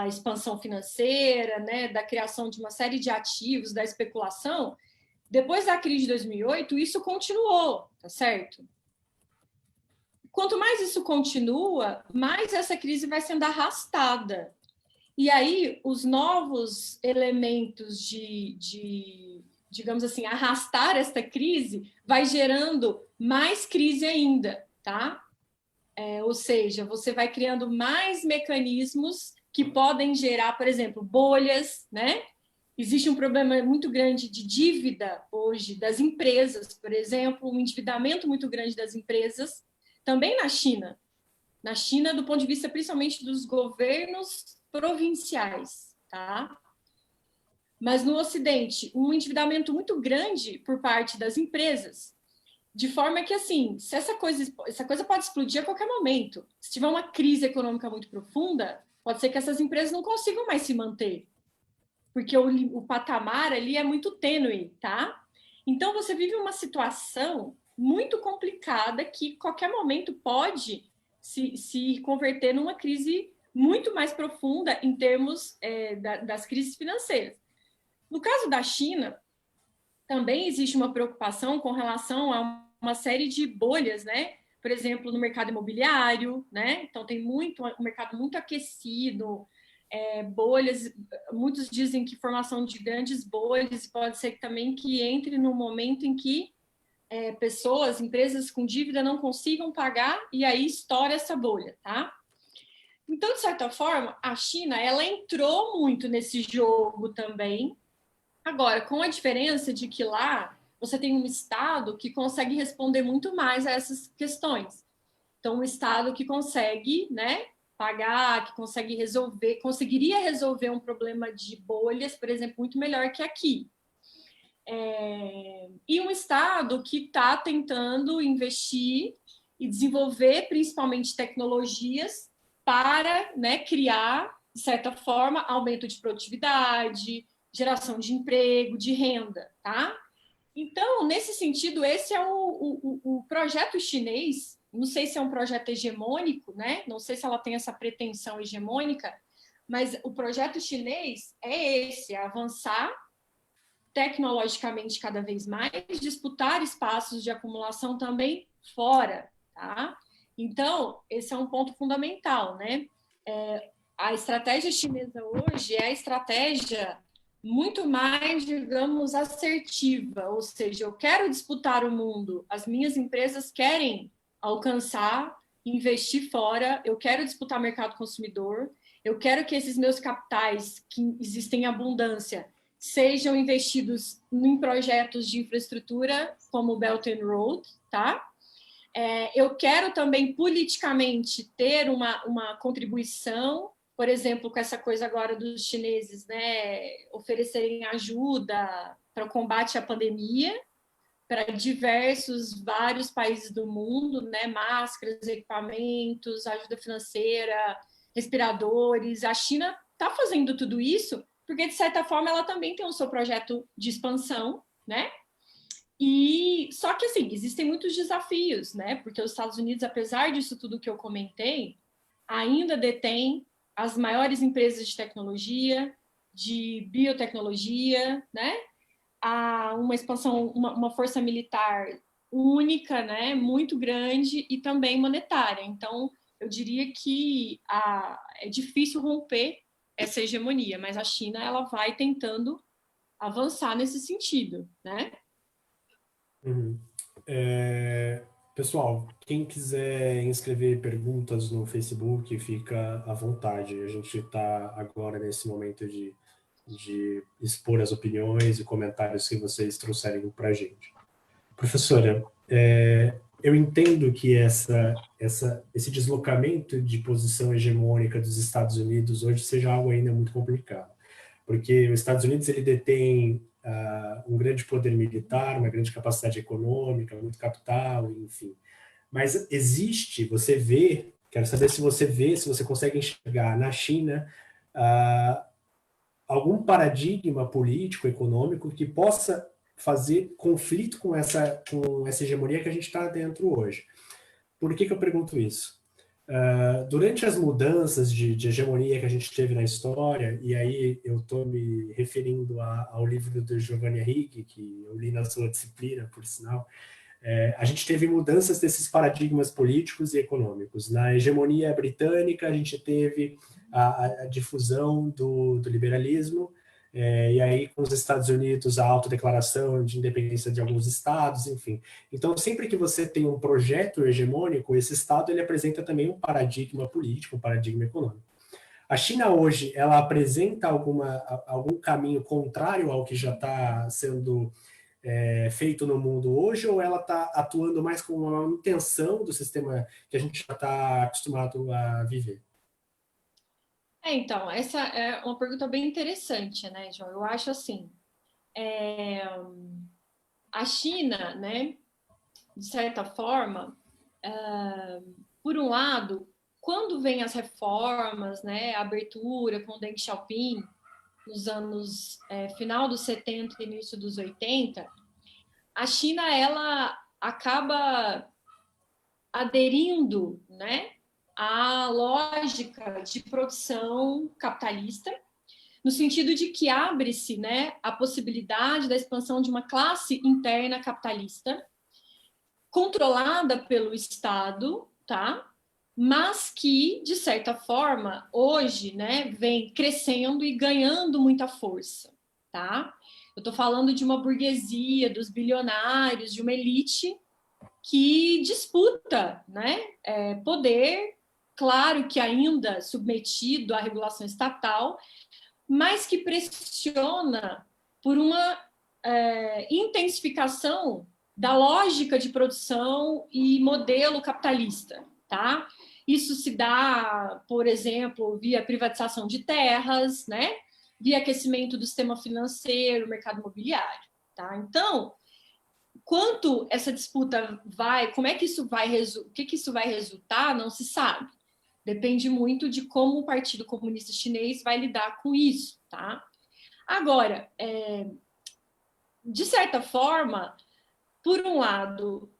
expansão financeira, né, da criação de uma série de ativos, da especulação. Depois da crise de 2008, isso continuou, tá certo? Quanto mais isso continua, mais essa crise vai sendo arrastada. E aí, os novos elementos digamos assim, arrastar esta crise vai gerando mais crise ainda, tá? Ou seja, você vai criando mais mecanismos que podem gerar, por exemplo, bolhas, né? Existe um problema muito grande de dívida hoje das empresas, por exemplo, um endividamento muito grande das empresas, também na China. Na China, do ponto de vista principalmente dos governos provinciais, tá? Mas no Ocidente, um endividamento muito grande por parte das empresas, de forma que, assim, se essa coisa pode explodir a qualquer momento. Se tiver uma crise econômica muito profunda, pode ser que essas empresas não consigam mais se manter, porque o patamar ali é muito tênue, tá? Então, você vive uma situação muito complicada que, a qualquer momento, pode se converter numa crise muito mais profunda em termos das crises financeiras. No caso da China, também existe uma preocupação com relação a uma série de bolhas, né? Por exemplo, no mercado imobiliário, né? Então, tem um mercado muito aquecido, bolhas, muitos dizem que formação de grandes bolhas, pode ser também que entre no momento em que pessoas, empresas com dívida não consigam pagar e aí estoura essa bolha, tá? Então, de certa forma, a China, ela entrou muito nesse jogo também. Agora, com a diferença de que lá você tem um Estado que consegue responder muito mais a essas questões. Então, um Estado que consegue, né, pagar, que conseguiria resolver um problema de bolhas, por exemplo, muito melhor que aqui. E um Estado que está tentando investir e desenvolver, principalmente, tecnologias para, né, criar, de certa forma, aumento de produtividade, geração de emprego, de renda, tá? Então, nesse sentido, esse é o projeto chinês não sei se é um projeto hegemônico, né? Não sei se ela tem essa pretensão hegemônica, mas o projeto chinês é esse, é avançar tecnologicamente cada vez mais, disputar espaços de acumulação também fora, tá? Então, esse é um ponto fundamental, né? A estratégia chinesa hoje é a estratégia muito mais, digamos, assertiva, ou seja, eu quero disputar o mundo, as minhas empresas querem alcançar, investir fora, eu quero disputar mercado consumidor, eu quero que esses meus capitais, que existem em abundância, sejam investidos em projetos de infraestrutura, como o Belt and Road, tá? Eu quero também, politicamente, ter uma contribuição, por exemplo, com essa coisa agora dos chineses, né, oferecerem ajuda para o combate à pandemia, para vários países do mundo, né, máscaras, equipamentos, ajuda financeira, respiradores. A China está fazendo tudo isso porque, de certa forma, ela também tem o seu projeto de expansão, né? E só que assim, existem muitos desafios, né? Porque os Estados Unidos, apesar disso tudo que eu comentei, ainda detém as maiores empresas de tecnologia, de biotecnologia, né? Há uma expansão, uma força militar única, né? Muito grande e também monetária. Então, eu diria que é difícil romper essa hegemonia, mas a China ela vai tentando avançar nesse sentido, né? Uhum. Pessoal, quem quiser inscrever perguntas no Facebook, fica à vontade. A gente está agora nesse momento de expor as opiniões e comentários que vocês trouxerem para a gente. Professora, eu entendo que esse deslocamento de posição hegemônica dos Estados Unidos hoje seja algo ainda muito complicado, porque os Estados Unidos ele detém um grande poder militar, uma grande capacidade econômica, muito capital, enfim. Mas existe, você vê, quero saber se você vê, se você consegue enxergar na China algum paradigma político, econômico que possa fazer conflito com essa hegemonia que a gente está dentro hoje. Por que eu pergunto isso? Durante as mudanças de hegemonia que a gente teve na história, e aí eu estou me referindo ao livro do Giovanni Arrighi, que eu li na sua disciplina, por sinal, a gente teve mudanças desses paradigmas políticos e econômicos. Na hegemonia britânica, a gente teve a difusão do liberalismo, e aí com os Estados Unidos a autodeclaração de independência de alguns estados, enfim. Então, sempre que você tem um projeto hegemônico, esse estado ele apresenta também um paradigma político, um paradigma econômico. A China hoje, ela apresenta algum caminho contrário ao que já está sendo feito no mundo hoje, ou ela está atuando mais com uma manutenção do sistema que a gente já está acostumado a viver? Então, essa é uma pergunta bem interessante, né, João? Eu acho assim, a China, né, de certa forma, por um lado, quando vem as reformas, né, a abertura com o Deng Xiaoping, nos anos final dos 70 e início dos 80, a China ela acaba aderindo, né, à lógica de produção capitalista, no sentido de que abre-se, né, a possibilidade da expansão de uma classe interna capitalista controlada pelo Estado, tá? Mas que, de certa forma, hoje, né, vem crescendo e ganhando muita força, tá? Eu estou falando de uma burguesia, dos bilionários, de uma elite que disputa, né, poder, claro que ainda submetido à regulação estatal, mas que pressiona por uma intensificação da lógica de produção e modelo capitalista, tá? Isso se dá, por exemplo, via privatização de terras, né? Via aquecimento do sistema financeiro, mercado imobiliário, tá? Então, quanto essa disputa vai, como é que isso vai, o que isso vai resultar, não se sabe. Depende muito de como o Partido Comunista Chinês vai lidar com isso, tá? Agora, de certa forma, por um lado,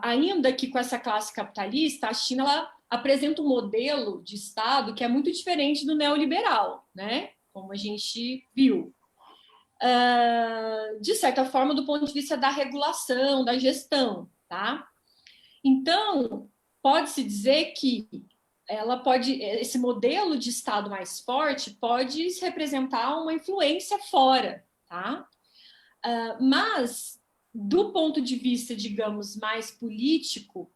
ainda que com essa classe capitalista, a China ela apresenta um modelo de Estado que é muito diferente do neoliberal, né? Como a gente viu. De certa forma, do ponto de vista da regulação, da gestão, tá? Então, pode-se dizer que esse modelo de Estado mais forte pode representar uma influência fora, tá? Mas, do ponto de vista, digamos, mais político,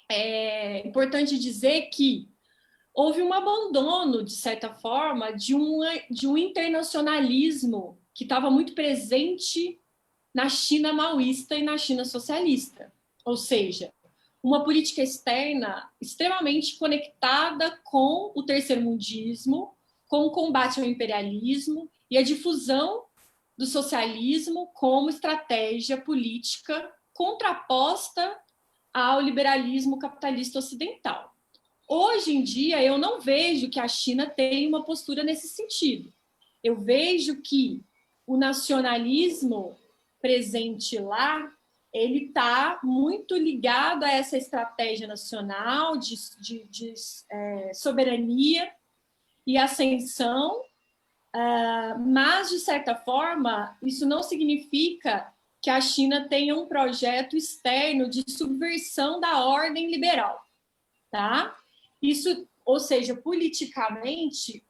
é importante dizer que houve um abandono, de certa forma, de um internacionalismo que estava muito presente na China maoísta e na China socialista. Ou seja, uma política externa extremamente conectada com o terceiro-mundismo, com o combate ao imperialismo e a difusão do socialismo como estratégia política contraposta ao liberalismo capitalista ocidental. Hoje em dia, eu não vejo que a China tem uma postura nesse sentido. Eu vejo que o nacionalismo presente lá, ele está muito ligado a essa estratégia nacional de soberania e ascensão, mas, de certa forma, isso não significa que a China tenha um projeto externo de subversão da ordem liberal, tá? Isso, ou seja, politicamente,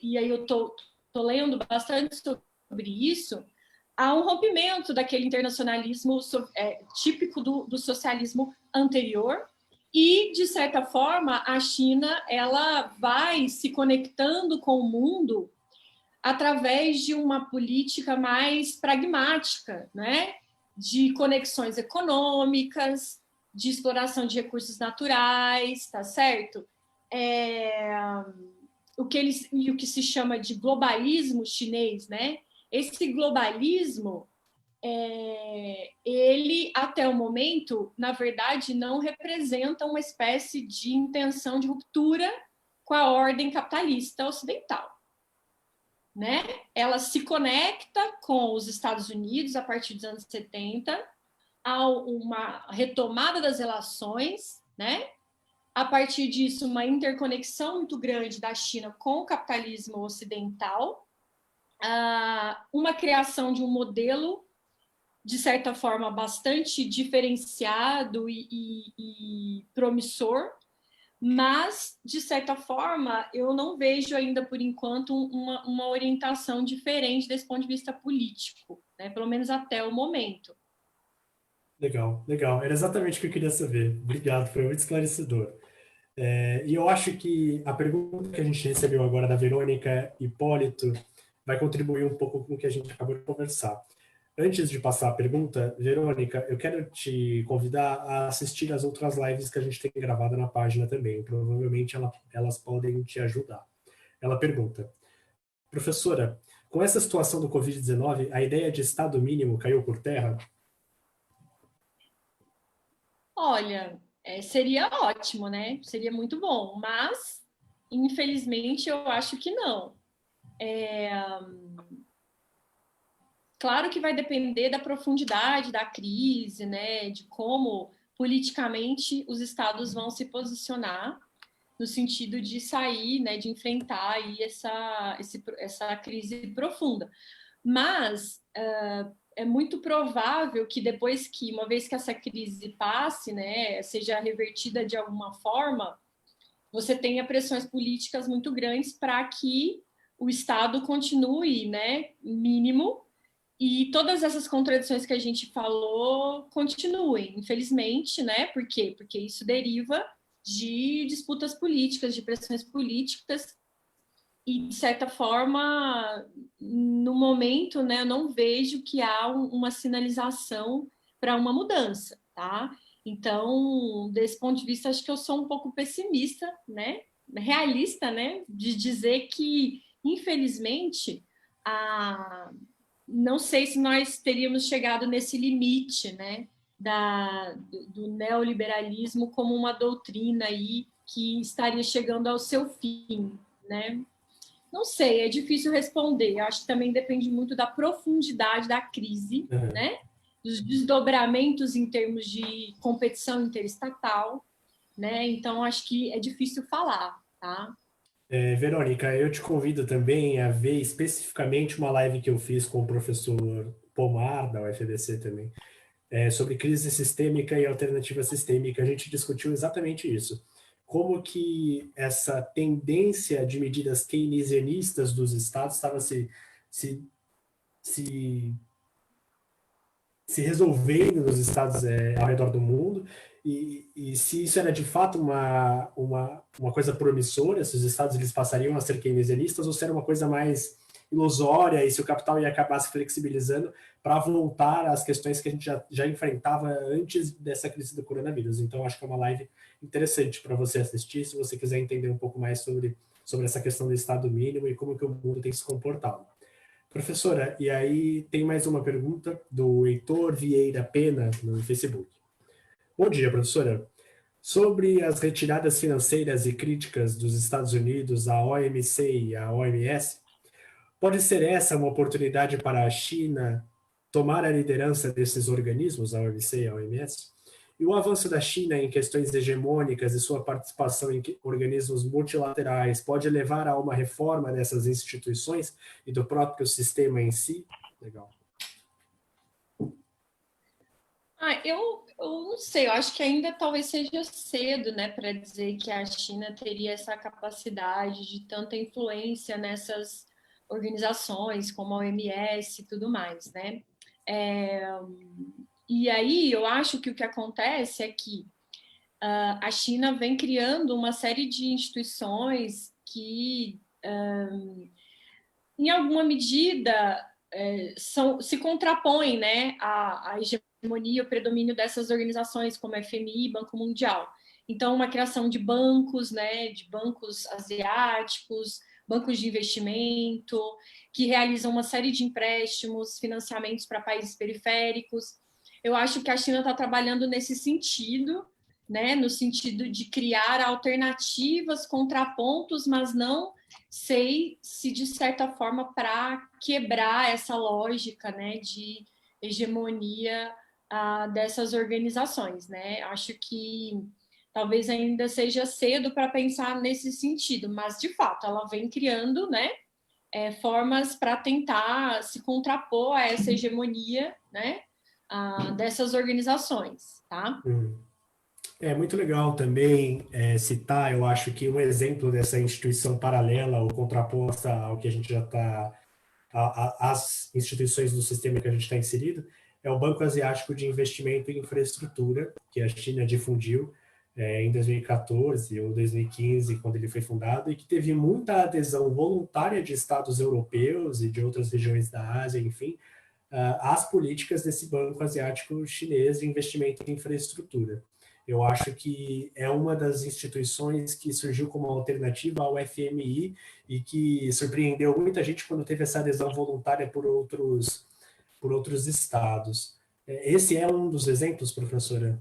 e aí eu estou lendo bastante sobre isso, há um rompimento daquele internacionalismo típico do socialismo anterior e, de certa forma, a China ela vai se conectando com o mundo através de uma política mais pragmática, né? De conexões econômicas, de exploração de recursos naturais, tá certo? O que se chama de globalismo chinês, né? Esse globalismo, ele, até o momento, na verdade, não representa uma espécie de intenção de ruptura com a ordem capitalista ocidental, né? Ela se conecta com os Estados Unidos a partir dos anos 70, há uma retomada das relações, né? A partir disso, uma interconexão muito grande da China com o capitalismo ocidental, uma criação de um modelo, de certa forma, bastante diferenciado e promissor, mas, de certa forma, eu não vejo ainda, por enquanto, uma orientação diferente desse ponto de vista político, né? Pelo menos até o momento. Legal, legal. Era exatamente o que eu queria saber. Obrigado, foi muito esclarecedor. E eu acho que a pergunta que a gente recebeu agora da Verônica Hipólito vai contribuir um pouco com o que a gente acabou de conversar. Antes de passar a pergunta, Verônica, eu quero te convidar a assistir as outras lives que a gente tem gravado na página também. Provavelmente elas podem te ajudar. Ela pergunta: professora, com essa situação do Covid-19, a ideia de Estado mínimo caiu por terra? Olha, seria ótimo, né? Seria muito bom, mas, infelizmente, eu acho que não. Claro que vai depender da profundidade da crise, né? De como politicamente os estados vão se posicionar no sentido de sair, né? De enfrentar aí essa crise profunda. Mas é muito provável que depois que, uma vez que essa crise passe, né, seja revertida de alguma forma, você tenha pressões políticas muito grandes para que o Estado continue, né, mínimo, e todas essas contradições que a gente falou continuem, infelizmente, né? Por quê? Porque isso deriva de disputas políticas, de pressões políticas, e, de certa forma, no momento, né, eu não vejo que há uma sinalização para uma mudança, tá? Então, desse ponto de vista, acho que eu sou um pouco pessimista, né? Realista, né? De dizer que, infelizmente, não sei se nós teríamos chegado nesse limite, né? Do neoliberalismo como uma doutrina aí que estaria chegando ao seu fim, né? Não sei, é difícil responder. Eu acho que também depende muito da profundidade da crise, Uhum. né? dos desdobramentos em termos de competição interestatal, né? Então, acho que é difícil falar, tá? Verônica, eu te convido também a ver especificamente uma live que eu fiz com o professor Pomar, da UFBC também, sobre crise sistêmica e alternativa sistêmica. A gente discutiu exatamente isso. Como que essa tendência de medidas keynesianistas dos estados estava se, se se resolvendo nos estados ao redor do mundo, e se isso era de fato uma coisa promissora, se os estados eles passariam a ser keynesianistas, ou se era uma coisa mais ilusória, e se o capital ia acabar se flexibilizando para voltar às questões que a gente já enfrentava antes dessa crise do coronavírus. Então, acho que é uma live interessante para você assistir, se você quiser entender um pouco mais sobre essa questão do estado mínimo e como que o mundo tem se comportado. Professora, e aí tem mais uma pergunta do Heitor Vieira Pena no Facebook. Bom dia, professora. Sobre as retiradas financeiras e críticas dos Estados Unidos à OMC e à OMS, pode ser essa uma oportunidade para a China tomar a liderança desses organismos, a OMC e a OMS? E o avanço da China em questões hegemônicas e sua participação em organismos multilaterais pode levar a uma reforma dessas instituições e do próprio sistema em si? Legal. Eu não sei, eu acho que ainda talvez seja cedo, né, para dizer que a China teria essa capacidade de tanta influência nessas organizações como a OMS e tudo mais, né? E aí eu acho que o que acontece é que a China vem criando uma série de instituições que, em alguma medida, se contrapõem, né, à hegemonia, o predomínio dessas organizações como FMI, Banco Mundial. Então, uma criação de bancos, né, de bancos asiáticos, bancos de investimento, que realizam uma série de empréstimos, financiamentos para países periféricos. Eu acho que a China está trabalhando nesse sentido, né, no sentido de criar alternativas, contrapontos, mas não sei se de certa forma para quebrar essa lógica, né, de hegemonia dessas organizações, né? Acho que talvez ainda seja cedo para pensar nesse sentido, mas de fato ela vem criando, né, formas para tentar se contrapor a essa hegemonia, né, dessas organizações, tá? É muito legal também citar, eu acho que um exemplo dessa instituição paralela ou contraposta ao que a gente já está, às instituições do sistema que a gente está inserido, é o Banco Asiático de Investimento em Infraestrutura, que a China difundiu em 2014 ou 2015, quando ele foi fundado, e que teve muita adesão voluntária de estados europeus e de outras regiões da Ásia, enfim, às políticas desse Banco Asiático Chinês de Investimento em Infraestrutura. Eu acho que é uma das instituições que surgiu como alternativa ao FMI e que surpreendeu muita gente quando teve essa adesão voluntária por outros estados. Esse é um dos exemplos, professora?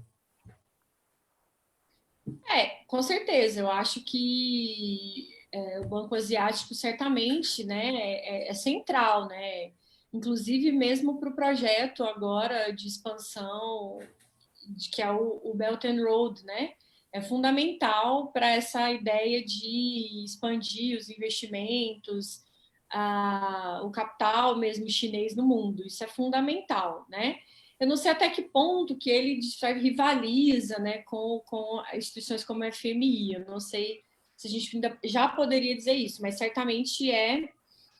Com certeza. Eu acho que o Banco Asiático certamente, né, é central, né? Inclusive mesmo para o projeto agora de expansão, que é o Belt and Road, né? É fundamental para essa ideia de expandir os investimentos, o capital mesmo chinês no mundo. Isso é fundamental, né? Eu não sei até que ponto que ele rivaliza, né, com instituições como a FMI. Eu não sei se a gente ainda já poderia dizer isso, mas certamente é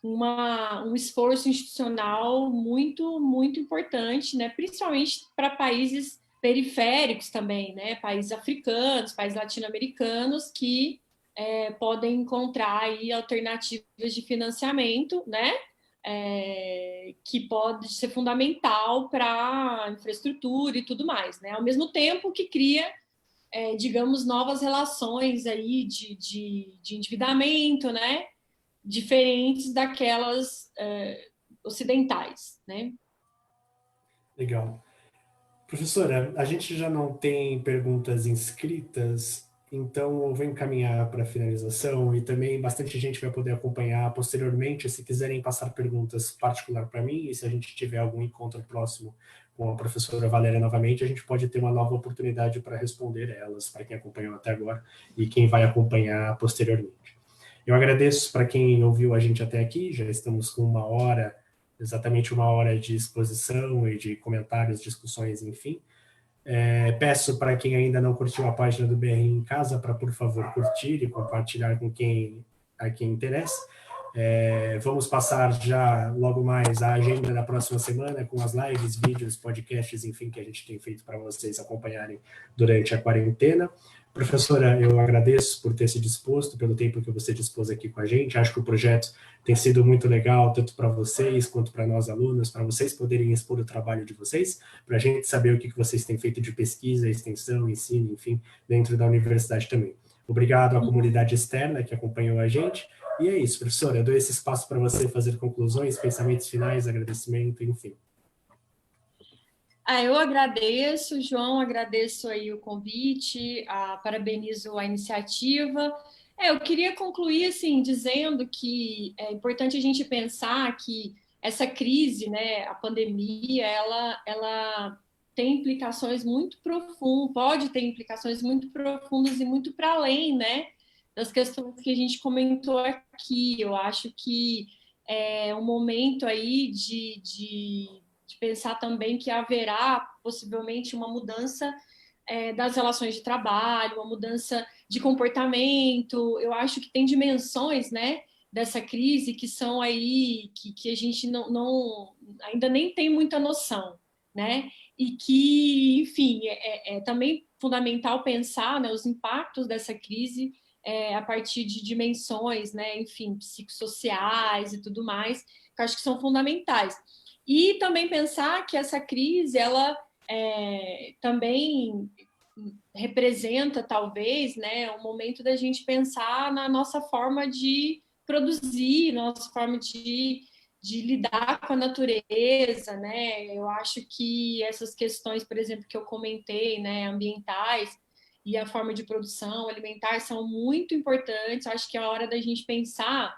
um esforço institucional muito, muito importante, né, principalmente para países periféricos também, né, países africanos, países latino-americanos que podem encontrar aí alternativas de financiamento, né, que pode ser fundamental para a infraestrutura e tudo mais, né? Ao mesmo tempo que cria, digamos, novas relações aí de endividamento, né? Diferentes daquelas ocidentais, né? Legal. Professora, a gente já não tem perguntas inscritas. Então, eu vou encaminhar para a finalização e também bastante gente vai poder acompanhar posteriormente. Se quiserem passar perguntas particular para mim, e se a gente tiver algum encontro próximo com a professora Valéria novamente, a gente pode ter uma nova oportunidade para responder elas, para quem acompanhou até agora e quem vai acompanhar posteriormente. Eu agradeço para quem ouviu a gente até aqui, já estamos com exatamente uma hora de exposição e de comentários, discussões, enfim. Peço para quem ainda não curtiu a página do BR em Casa para, por favor, curtir e compartilhar com a quem interessa. Vamos passar já logo mais a agenda da próxima semana com as lives, vídeos, podcasts, enfim, que a gente tem feito para vocês acompanharem durante a quarentena. Professora, eu agradeço por ter se disposto, pelo tempo que você dispôs aqui com a gente. Acho que o projeto tem sido muito legal, tanto para vocês quanto para nós alunos, para vocês poderem expor o trabalho de vocês, para a gente saber o que vocês têm feito de pesquisa, extensão, ensino, enfim, dentro da universidade também. Obrigado à comunidade externa que acompanhou a gente. E é isso, professora, eu dou esse espaço para você fazer conclusões, pensamentos finais, agradecimento, enfim. Eu agradeço, João, agradeço aí o convite, parabenizo a iniciativa. Eu queria concluir assim, dizendo que é importante a gente pensar que essa crise, né, a pandemia, ela tem implicações muito profundas, pode ter implicações muito profundas e muito para além, né, das questões que a gente comentou aqui. Eu acho que é um momento aí de pensar também que haverá possivelmente uma mudança das relações de trabalho, uma mudança de comportamento. Eu acho que tem dimensões, né, dessa crise que são aí que a gente ainda nem tem muita noção, né? E que, enfim, é também fundamental pensar, né, os impactos dessa crise a partir de dimensões, né, enfim, psicossociais e tudo mais, que eu acho que são fundamentais. E também pensar que essa crise, ela também representa, talvez, né, um momento da gente pensar na nossa forma de produzir, nossa forma de lidar com a natureza, né? Eu acho que essas questões, por exemplo, que eu comentei, né, ambientais e a forma de produção alimentar são muito importantes. Eu acho que é a hora da gente pensar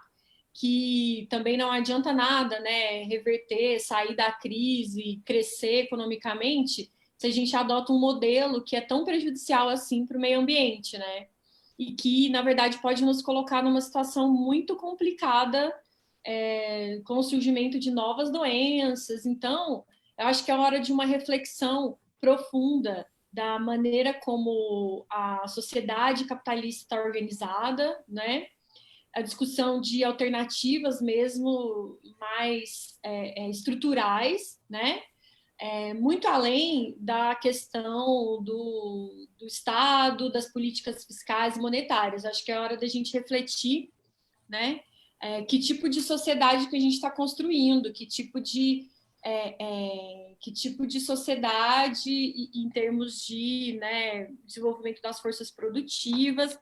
que também não adianta nada, né, reverter, sair da crise, crescer economicamente, se a gente adota um modelo que é tão prejudicial assim para o meio ambiente, né? E que, na verdade, pode nos colocar numa situação muito complicada com o surgimento de novas doenças. Então, eu acho que é hora de uma reflexão profunda da maneira como a sociedade capitalista está organizada, né? A discussão de alternativas mesmo mais estruturais, né? Muito além da questão do Estado, das políticas fiscais e monetárias. Acho que é hora da gente refletir, né? Que tipo de sociedade que a gente está construindo, que tipo de sociedade em termos de, né, desenvolvimento das forças produtivas,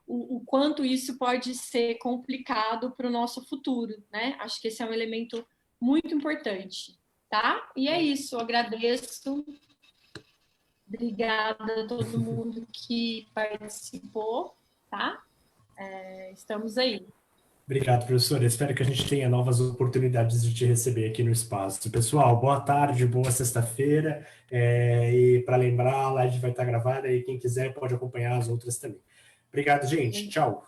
o quanto isso pode ser complicado para o nosso futuro, né? Acho que esse é um elemento muito importante, tá? E é isso, eu agradeço. Obrigada a todo mundo que participou, tá? Estamos aí. Obrigado, professora. Espero que a gente tenha novas oportunidades de te receber aqui no espaço. Pessoal, boa tarde, boa sexta-feira. E para lembrar, a live vai estar gravada e quem quiser pode acompanhar as outras também. Obrigado, gente. Tchau.